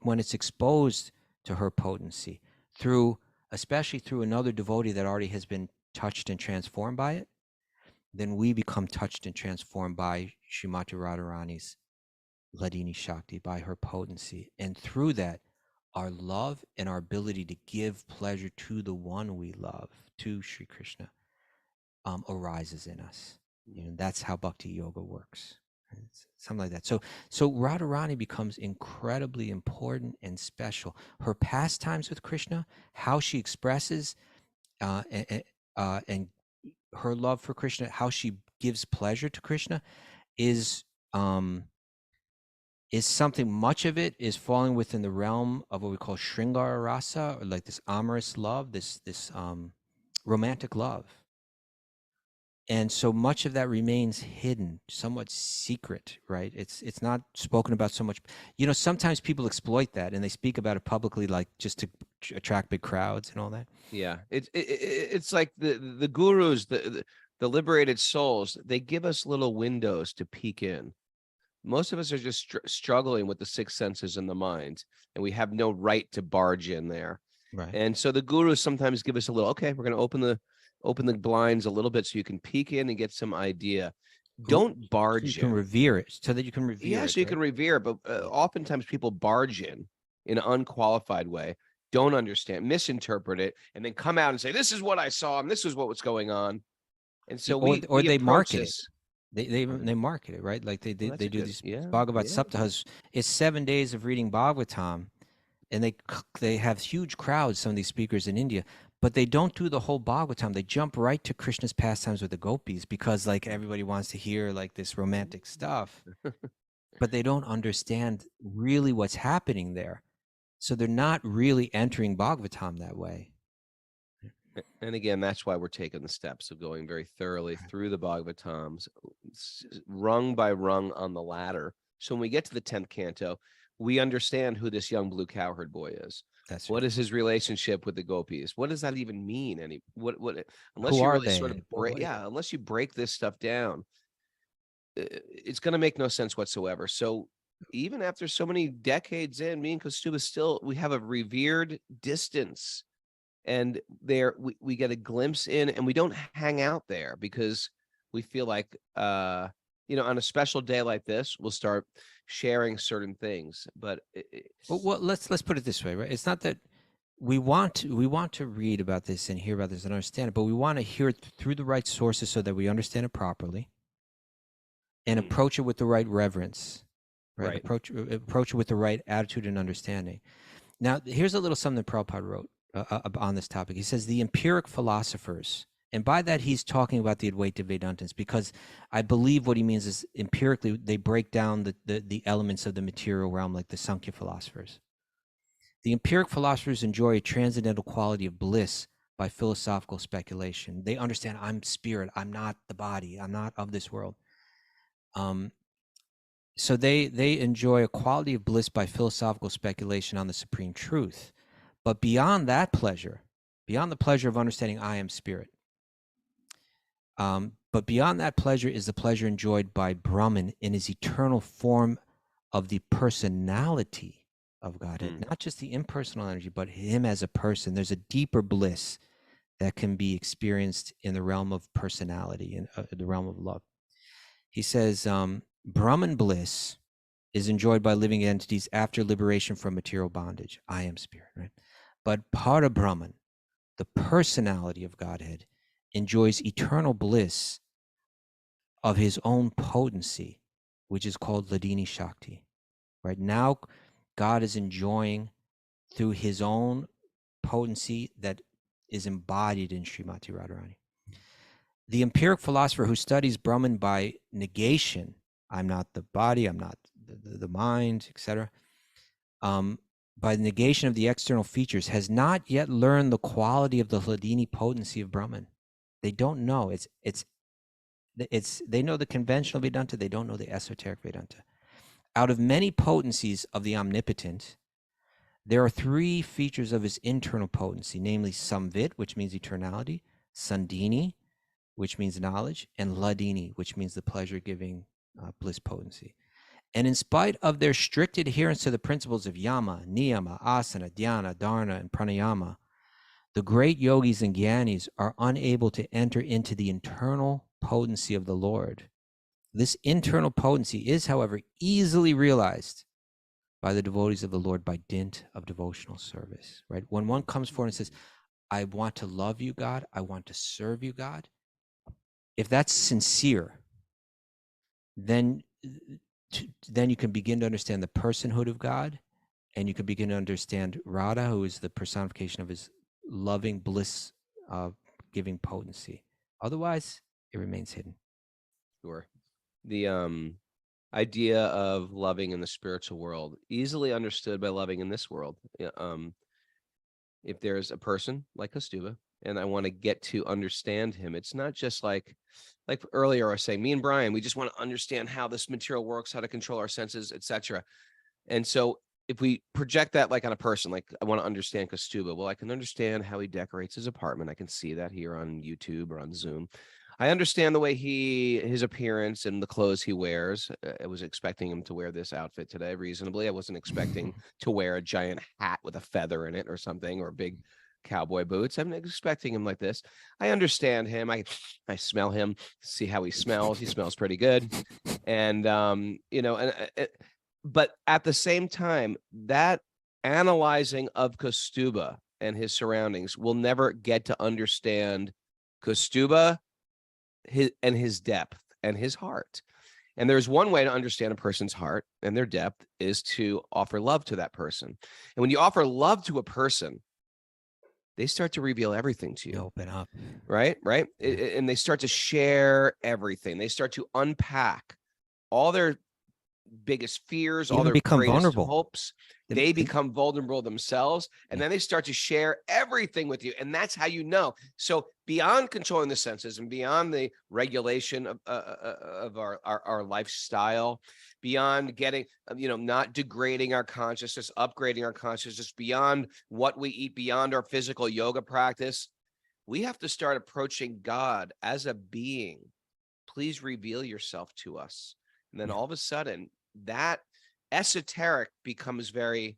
when it's exposed to her potency, especially through another devotee that already has been touched and transformed by it, then we become touched and transformed by Srimati Radharani's Hladini Shakti, by her potency. And through that, our love and our ability to give pleasure to the one we love, to Sri Krishna, arises in us. That's how bhakti yoga works. It's something like that. So Radharani becomes incredibly important and special. Her pastimes with Krishna, how she expresses and her love for Krishna, how she gives pleasure to Krishna, is something. Much of it is falling within the realm of what we call Shringara Rasa, or like this amorous love, this romantic love. And so much of that remains hidden, somewhat secret, right? It's not spoken about so much. Sometimes people exploit that and they speak about it publicly, like just to attract big crowds and all that. Yeah, it's like the gurus, the liberated souls. They give us little windows to peek in. Most of us are just struggling with the six senses in the mind, and we have no right to barge in there. Right. And so the gurus sometimes give us a little. Okay, we're going to open the blinds a little bit so you can peek in and get some idea. Don't barge so you can revere it, so that you can revere yeah, it. so you can revere, but oftentimes people barge in an unqualified way, don't understand, misinterpret it, and then come out and say, "This is what I saw, and this is what was going on." And so or they market this. it. They market it, right? Like they do these Bhagavad Saptahas. It's 7 days of reading Bhagavatam, and they have huge crowds. Some of these speakers in India. But they don't do the whole Bhagavatam. They jump right to Krishna's pastimes with the gopis because, like, everybody wants to hear like this romantic stuff, but they don't understand really what's happening there. So they're not really entering Bhagavatam that way. And again, that's why we're taking the steps of going very thoroughly through the Bhagavatams, rung by rung on the ladder. So when we get to the 10th canto, we understand who this young blue cowherd boy is. What is his relationship with the gopis? What does that even mean? Unless you really sort of unless you break this stuff down, it's going to make no sense whatsoever. So even after so many decades in, me and Kaustubha we have a revered distance, and there we get a glimpse in, and we don't hang out there because we feel like on a special day like this, we'll start sharing certain things. But let's put it this way, right? It's not that we want to read about this and hear about this and understand it, but we want to hear it through the right sources so that we understand it properly and approach it with the right reverence, right? Approach it with the right attitude and understanding. Now, here's a little something that Prabhupada wrote on this topic. He says the empiric philosophers, and by that he's talking about the Advaita Vedantins, because I believe what he means is empirically they break down the elements of the material realm, like the Sankhya philosophers. The empiric philosophers enjoy a transcendental quality of bliss by philosophical speculation. They understand I'm spirit, I'm not the body, I'm not of this world. So they enjoy a quality of bliss by philosophical speculation on the supreme truth. But beyond that pleasure, beyond the pleasure of understanding I am spirit, but beyond that pleasure is the pleasure enjoyed by Brahman in his eternal form of the personality of Godhead, not just the impersonal energy, but him as a person. There's a deeper bliss that can be experienced in the realm of personality and the realm of love. He says, Brahman bliss is enjoyed by living entities after liberation from material bondage. I am spirit, right? But Para Brahman, the personality of Godhead, enjoys eternal bliss of his own potency, which is called Ladini Shakti. Right now, God is enjoying through his own potency that is embodied in Srimati Radharani. The empiric philosopher who studies Brahman by negation, I'm not the body, I'm not the mind, etc., by the negation of the external features, has not yet learned the quality of the Hladini potency of Brahman. They don't know. They know the conventional Vedanta, they don't know the esoteric Vedanta. Out of many potencies of the omnipotent, there are three features of his internal potency, namely Samvit, which means eternality, Sandini, which means knowledge, and Hladini, which means the pleasure-giving bliss potency. And in spite of their strict adherence to the principles of yama, niyama, asana, dhyana, dharana, and pranayama, the great yogis and gyanis are unable to enter into the internal potency of the Lord. This internal potency is, however, easily realized by the devotees of the Lord by dint of devotional service, right? When one comes forward and says, I want to love you, God, I want to serve you, God, if that's sincere, then you can begin to understand the personhood of God, and you can begin to understand Radha, who is the personification of his loving bliss giving potency. Otherwise, it remains hidden. Sure. The idea of loving in the spiritual world, easily understood by loving in this world. If there's a person like Kaustubha and I want to get to understand him. It's not just like earlier I was saying, me and Brian, we just want to understand how this material works, how to control our senses, etc. And so if we project that like on a person, like I want to understand Kastuba, well, I can understand how he decorates his apartment. I can see that here on YouTube or on Zoom. I understand the way his appearance and the clothes he wears. I was expecting him to wear this outfit today reasonably. I wasn't expecting to wear a giant hat with a feather in it or something, or big cowboy boots. I'm expecting him like this. I understand him. I smell him, see how he smells. He smells pretty good. And, but at the same time, that analyzing of Kastuba and his surroundings will never get to understand Kastuba, his depth and his heart. And there's one way to understand a person's heart and their depth is to offer love to that person. And when you offer love to a person, they start to reveal everything to you. Open up. Right. And they start to share everything. They start to unpack all their biggest fears, all their become greatest vulnerable. hopes. They become vulnerable themselves, and then they start to share everything with you. And that's how you know. So beyond controlling the senses and beyond the regulation of our lifestyle, beyond getting, not degrading our consciousness, upgrading our consciousness, beyond what we eat, beyond our physical yoga practice, we have to start approaching God as a being. Please reveal yourself to us. And then all of a sudden, that esoteric becomes very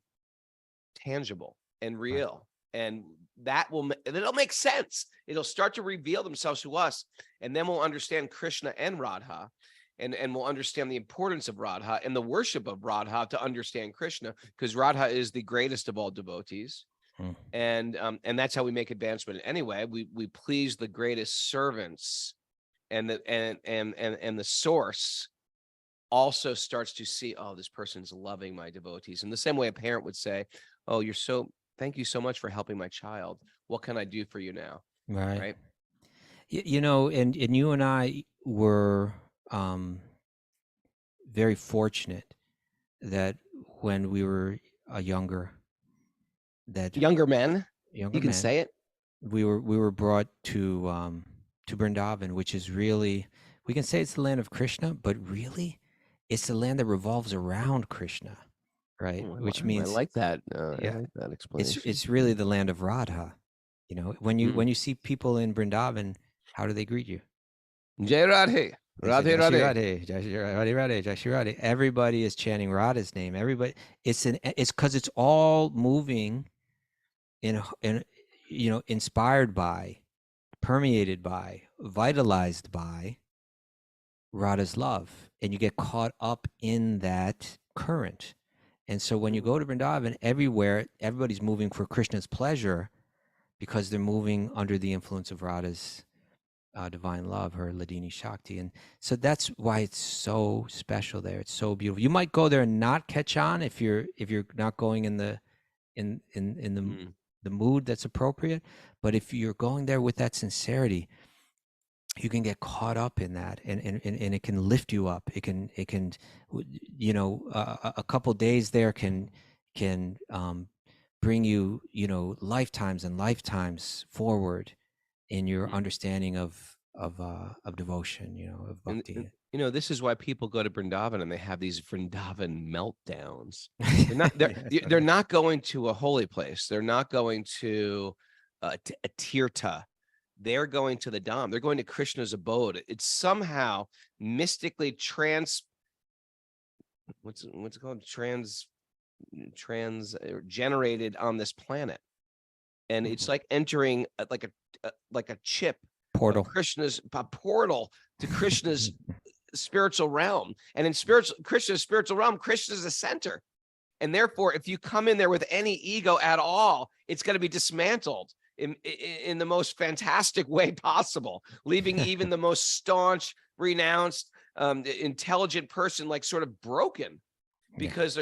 tangible and real. And it'll make sense. It'll start to reveal themselves to us. And then we'll understand Krishna and Radha. And we'll understand the importance of Radha and the worship of Radha to understand Krishna, because Radha is the greatest of all devotees. And that's how we make advancement. Anyway, we please the greatest servants, and the source also starts to see, oh, this person's loving my devotees. In the same way a parent would say, oh, thank you so much for helping my child. What can I do for you now? Right. And you and I were very fortunate that when we were younger men, you can say it, we were brought to Vrindavan, which is really, we can say it's the land of Krishna, but really it's the land that revolves around Krishna, right? Which means I like that. I like that explanation. It's really the land of Radha. When you see people in Vrindavan, how do they greet you? Jai Radhe. Radhe Radhe. Radhe Radhe. Jai Shri Radhe. Everybody is chanting Radha's name. Everybody. It's because it's all moving inspired by, permeated by, vitalized by Radha's love, and you get caught up in that current. And so when you go to Vrindavan, everywhere, everybody's moving for Krishna's pleasure because they're moving under the influence of Radha's divine love, her Ladini Shakti. And so that's why it's so special there. It's so beautiful. You might go there and not catch on if you're not going in the mood that's appropriate. But if you're going there with that sincerity, you can get caught up in that, and it can lift you up. It can a couple days there can bring you lifetimes and lifetimes forward in your understanding of devotion, of bhakti. And, this is why people go to Vrindavan and they have these Vrindavan meltdowns. They're not going to a holy place. They're not going to a tirtha. They're going to the Dham. They're going to Krishna's abode. It's somehow mystically what's it called? Generated on this planet. And it's like entering like a chip portal. Krishna's portal to Krishna's spiritual realm. And in Krishna's spiritual realm, Krishna is the center. And therefore, if you come in there with any ego at all, it's going to be dismantled in the most fantastic way possible, leaving even the most staunch, renounced, intelligent person like sort of broken, because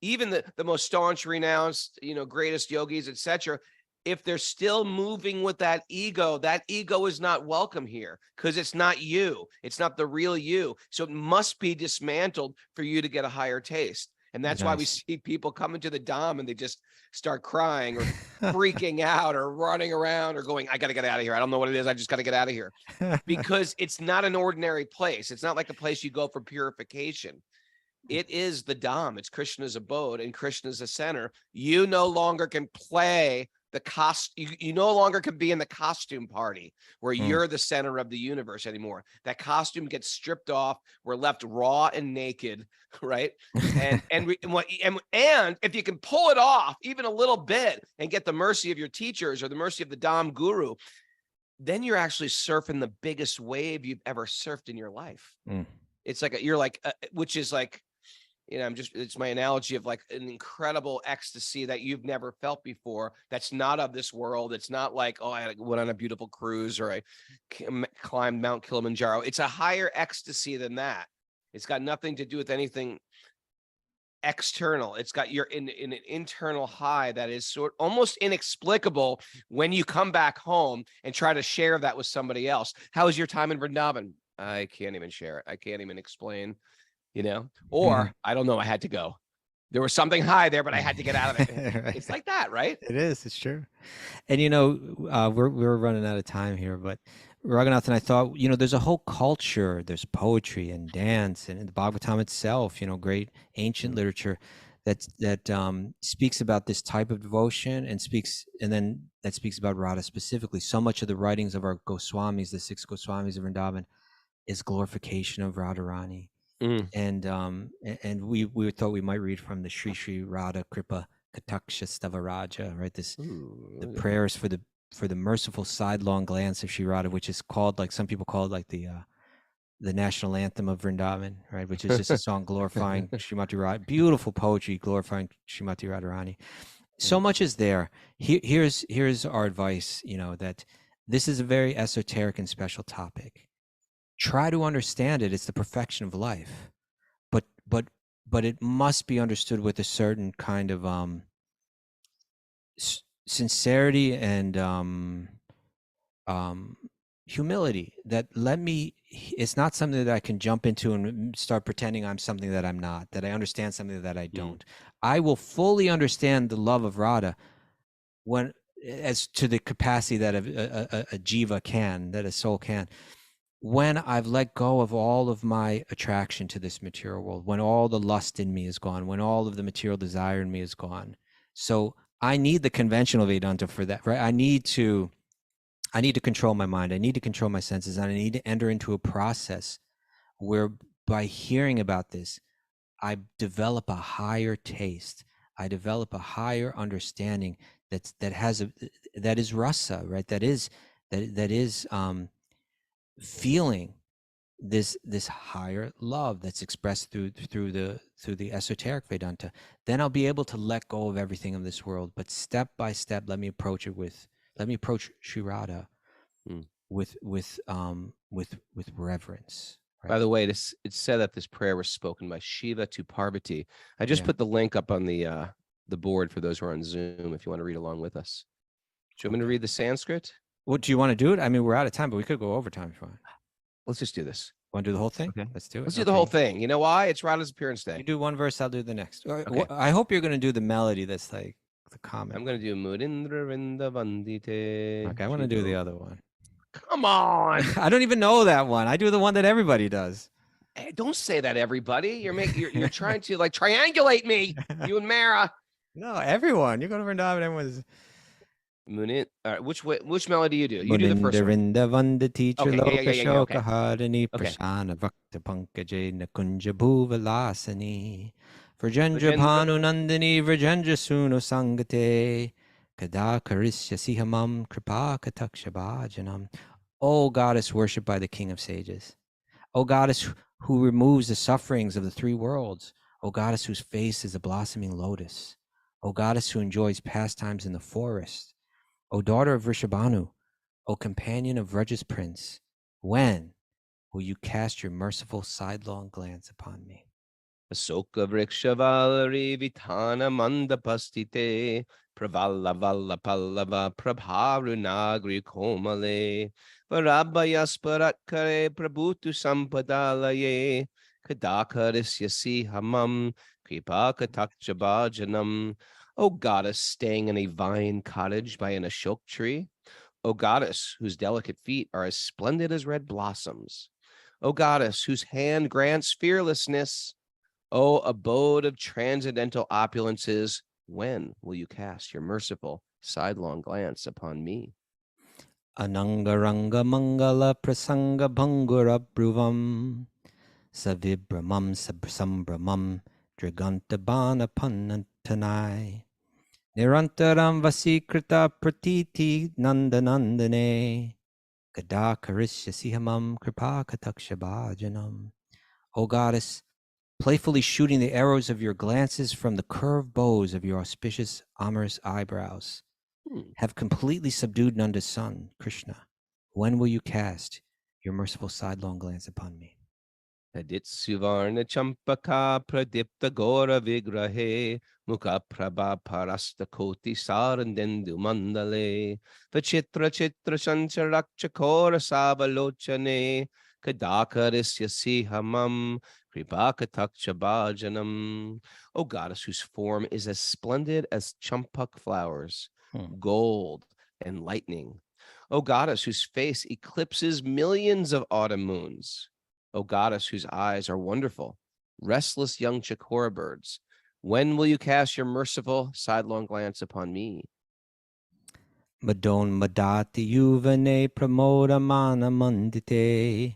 even the most staunch, renounced, greatest yogis, etc., if they're still moving with that ego is not welcome here, because it's not you. It's not the real you. So it must be dismantled for you to get a higher taste. And that's why we Nice. see people coming to the Dom and they just start crying or freaking out or running around or going, I got to get out of here. I don't know what it is. I just got to get out of here. Because it's not an ordinary place. It's not like a place you go for purification. It is the Dom. It's Krishna's abode, and Krishna's a center. You no longer can play the you no longer can be in the costume party where you're the center of the universe anymore. That costume gets stripped off. We're left raw and naked, right? And if you can pull it off even a little bit and get the mercy of your teachers or the mercy of the Dom guru, then you're actually surfing the biggest wave you've ever surfed in your life. It's like which is like, you know, it's my analogy of like an incredible ecstasy that you've never felt before. That's not of this world. It's not like, oh, I went on a beautiful cruise or I climbed Mount Kilimanjaro. It's a higher ecstasy than that. It's got nothing to do with anything external. It's got you're in an internal high that is almost inexplicable when you come back home and try to share that with somebody else. How was your time in Vrindavan? I can't even share it. I can't even explain. You know, or I don't know. I had to go. There was something high there, but I had to get out of it. Right. It's like that, right? It is. It's true. And, you know, we're running out of time here, but Raghunath and I thought, you know, there's a whole culture. There's poetry and dance and the Bhagavatam itself, you know, great ancient literature that speaks about this type of devotion and speaks about Radha specifically. So much of the writings of our Goswamis, the 6 Goswamis of Vrindavan, is glorification of Radharani. And we thought we might read from the Sri Radha Kripa Kataksha Stavaraja, right? The prayers for the merciful sidelong glance of Sri Radha, which is called, like some people call it, like the national anthem of Vrindavan, right? Which is just a song glorifying Srimati Radha, beautiful poetry glorifying Srimati Radharani. So much is there. Here's our advice, you know, that this is a very esoteric and special topic. Try to understand it. It's the perfection of life, but it must be understood with a certain kind of sincerity and humility. That it's not something that I can jump into and start pretending I'm something that I'm not. That I understand something that I don't. I will fully understand the love of Radha as to the capacity that a jiva can, that a soul can, when I've let go of all of my attraction to this material world, when all the lust in me is gone, when all of the material desire in me is gone. So I need the conventional Vedanta for that, right? I need to control my mind. I need to control my senses. And I need to enter into a process where, by hearing about this, I develop a higher taste. I develop a higher understanding that is rasa, right? That is feeling this higher love that's expressed through the esoteric Vedanta. Then I'll be able to let go of everything of this world. But step by step, let me approach Sri Radha with reverence. Right? By the way, it's said that this prayer was spoken by Shiva to Parvati. I just put the link up on the board for those who are on Zoom if you want to read along with us. Do you want me to read the Sanskrit? Well, do you want to do it? I mean, we're out of time, but we could go overtime if you want. Let's just do this. Want to do the whole thing? Okay. Let's do it. Let's do the whole thing. You know why? It's Radha's appearance day. You do one verse, I'll do the next. Okay. I hope you're going to do the melody that's like the comment. I'm going to do Mudindra Vinda Vandite. Okay, I want to do the other one. Come on. I don't even know that one. I do the one that everybody does. Hey, don't say that, everybody. You're trying to like triangulate me, you and Mara. No, everyone. You go to Vrindavan, everyone's... Munit. All right, which melody you do? You do the first one. Okay, okay. Prashana Vakta Pankaje Nakunja Bhuvalasani Vrajendra Bhanu Nandini Vrajendra Suno Sangate Kada Karisya Sihamam Kripa Kataksha Bhajanam. O goddess worshipped by the King of Sages. O goddess who removes the sufferings of the 3 worlds. O goddess whose face is a blossoming lotus. O goddess who enjoys pastimes in the forest. O daughter of Rishabhanu, O companion of Vraja's prince, when will you cast your merciful sidelong glance upon me? Asoka Vrikshavalari Vitana Mandapastite Pravala Vala Pallava Prabharunagri Komale Varabhayasparatkare Prabhutu Sampadalaye Kadakarisya Sihamam Kripa Kataksha Bhajanam. O goddess staying in a vine cottage by an ashok tree. O goddess whose delicate feet are as splendid as red blossoms. O goddess whose hand grants fearlessness. O abode of transcendental opulences, when will you cast your merciful sidelong glance upon me? Anangaranga Mangala Prasanga Bhangura Bruvam Savibramam Sambramam Dragantabana Panantanai Nirantaram Vasikrita Pratiti Nandanandane Kadakarisya Sihamam Kripa Kataksha Bhajanam. O goddess, playfully shooting the arrows of your glances from the curved bows of your auspicious amorous eyebrows, have completely subdued Nanda's son, Krishna. When will you cast your merciful sidelong glance upon me? Aditsuvarna Champaka Pradipta Gora Vigrahe Mukha Prabha Parasta Koti Sarandendu Mandale Vachitra Chitra Sancharakcha Kora Sabalochane Kadakarisya Sihamam Kripakataksha Bhajanam. O goddess whose form is as splendid as champak flowers, gold and lightning. O goddess whose face eclipses millions of autumn moons. O goddess whose eyes are wonderful, restless young chikora birds, when will you cast your merciful sidelong glance upon me? Madon Madati Yuvane Pramoda Mana Mandite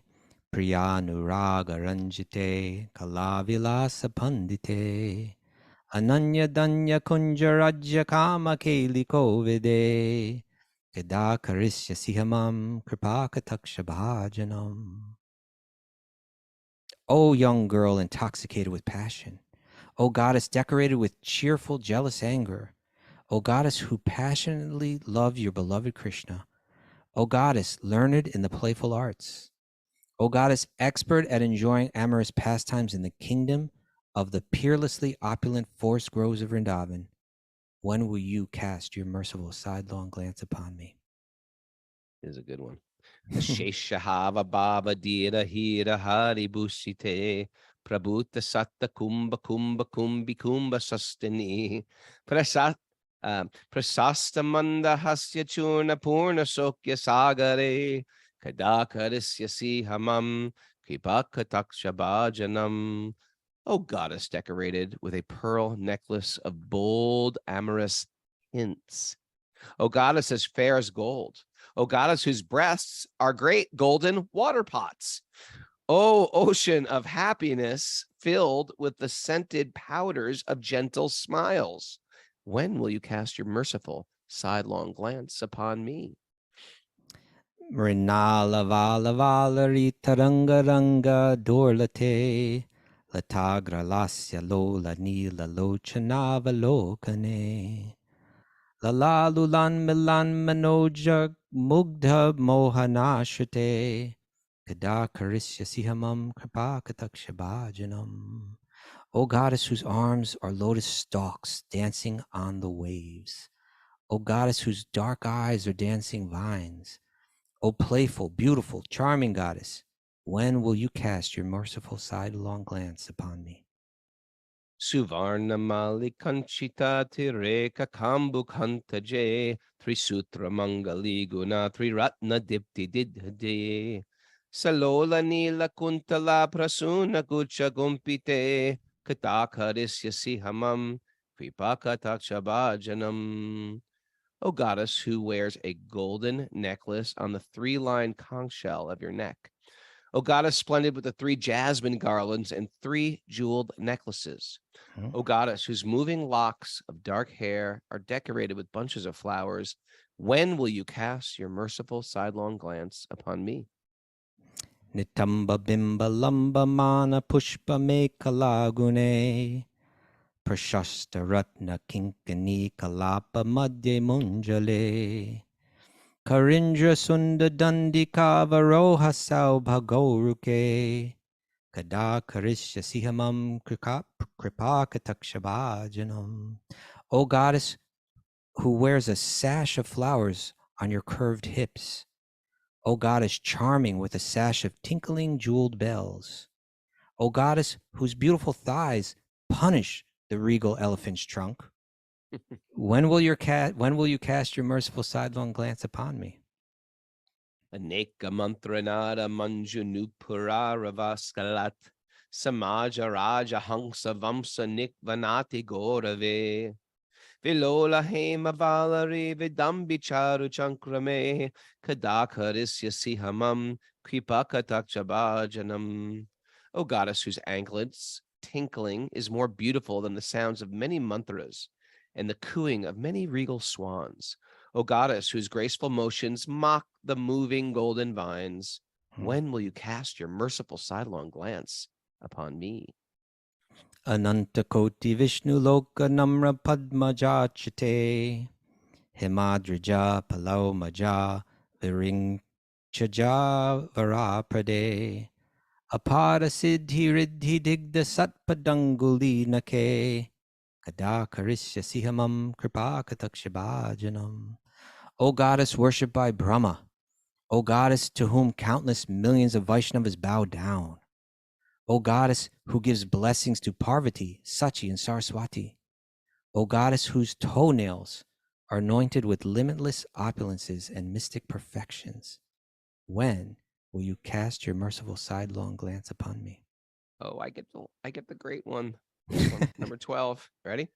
Priyanuraga Ranjite Kalavilasa Pandite Ananya Danya Kunjarajya Kama Keli Kovide Kadakarisya Sihamam Kripakataksha Bhajanam. O young girl intoxicated with passion, O goddess decorated with cheerful jealous anger, O goddess who passionately love your beloved Krishna, O goddess learned in the playful arts, O goddess expert at enjoying amorous pastimes in the kingdom of the peerlessly opulent forest groves of Vrindavan, when will you cast your merciful sidelong glance upon me? Is a good one. Sheshahava Baba Dira Hira Hari Busite Prabhuta Satta Kumbha Kumbha Kumbi Kumbha Sastani Prasastamanda Hasya Churna Purna Sokya Sagare Kadakarisya Sihamam Kripakataksha Bhajanam. O goddess decorated with a pearl necklace of bold amorous hints. O goddess as fair as gold. O goddess whose breasts are great golden water pots. O ocean of happiness filled with the scented powders of gentle smiles. When will you cast your merciful sidelong glance upon me? Mrinala Vala Valari Taranga Ranga Dorlate Latagra Lasya Lola Nila Lochanava Lokane Lala Lulan Milan Manoja Mugdha Mohanashate Kadakarisya Sihamam Kripakataksha Bhajanam. O goddess whose arms are lotus stalks dancing on the waves. O goddess whose dark eyes are dancing vines. O playful, beautiful, charming goddess, when will you cast your merciful sidelong glance upon me? Suvarna Malikanchita Tireka Kambukantaje Trisutra Mangali Guna Triratna Dipti Didhade Salola Nila Kuntala Prasuna Gucha Gumpite Katakarisya Sihamam Kripakataksha Bhajanam. O goddess who wears a golden necklace on the three-line conch shell of your neck. O goddess splendid with the three jasmine garlands and three jeweled necklaces. O goddess whose moving locks of dark hair are decorated with bunches of flowers, when will you cast your merciful sidelong glance upon me? Nitamba bimba lamba mana pushpa me kalagune Prashasta ratna kinkani kalapa madhye munjale Karindra sunda dandika varoha saubhagoruke Kadakarisya sihamam kripakataksha bhajanam. O goddess who wears a sash of flowers on your curved hips. O goddess charming with a sash of tinkling jeweled bells. O goddess whose beautiful thighs punish the regal elephant's trunk. When will you cast your merciful sidelong glance upon me? Aneka mantranada manjunupura ravaskalat samaja raja hangsa vamsa nikvanati gorave vilola hema valari vidambi charu chankrame kadakarisya sihamam kripa kataksha bhajanam. O goddess whose anklets tinkling is more beautiful than the sounds of many mantras and the cooing of many regal swans. O goddess whose graceful motions mock the moving golden vines, when will you cast your merciful sidelong glance upon me? Ananta koti Vishnu loka namra padmajachate himadraja palau maja viring chaja varaprade apada siddhi riddhi digda satpadanguli nake kadakarisya sihamam kripa kataksha bhajanam. O goddess worshipped by Brahma, O goddess to whom countless millions of Vaishnavas bow down, O goddess who gives blessings to Parvati, Sachi, and Saraswati, O goddess whose toenails are anointed with limitless opulences and mystic perfections, when will you cast your merciful sidelong glance upon me? Oh, I get the great one. This one, number 12. Ready?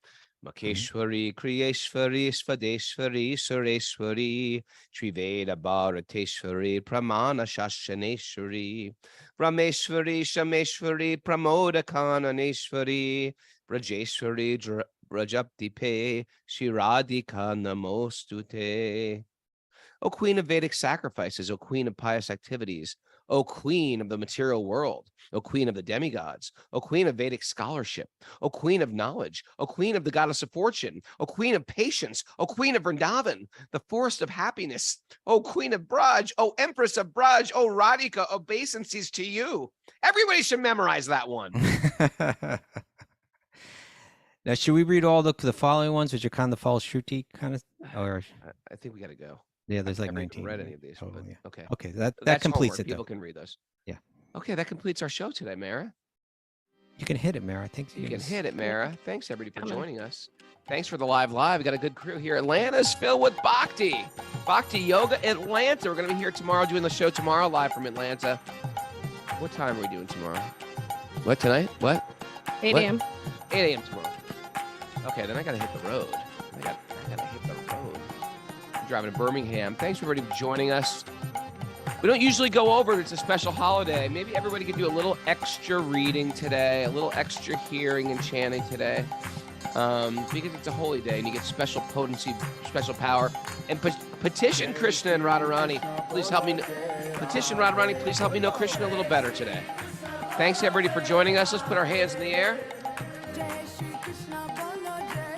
Makeshwari, Kriyeshwari, Svadeshwari, Sureshwari, Triveda Bharateshwari, Pramana Shashaneshwari, Rameshwari, Shameshwari, Pramoda Kananeshwari, Brajeshwari, Brajaptipe, Shiradika Namostute. O Queen of Vedic sacrifices, O Queen of pious activities, O Queen of the material world, O Queen of the demigods, O Queen of Vedic scholarship, O Queen of knowledge, O Queen of the goddess of fortune, O Queen of patience, O Queen of Vrindavan, the forest of happiness, O Queen of Braj, O Empress of Braj, O Radhika, obeisances to you. Everybody should memorize that one. Now, should we read all the following ones, which are kind of false shruti kind of? Or I think we got to go. yeah, there's like I've never 19. read any of these. Oh, But yeah. okay. Okay, that That's completes homework. it. People Though. can read those. Yeah. Okay, that completes our show today, Mara. You can hit it, Mara. I think You can hit it, Mara. Thanks, everybody, for Come on. joining us. Thanks for the live. We got a good crew here. Atlanta's filled with Bhakti. Bhakti Yoga Atlanta. We're going to be here tomorrow, doing the show tomorrow, live from Atlanta. What time are we doing tomorrow? What, tonight? What? 8 What? a.m. 8 a.m. tomorrow. Okay, then I got to hit the road. I got to hit the road. I'm driving to Birmingham. Thanks, for everybody, for joining us. We don't usually go over. It's a special holiday. Maybe everybody could do a little extra reading today, a little extra hearing and chanting today, because it's a holy day and you get special potency, special power. And petition Krishna and Radharani. Please help me. Petition Radharani. Please help me know Krishna a little better today. Thanks, everybody, for joining us. Let's put our hands in the air.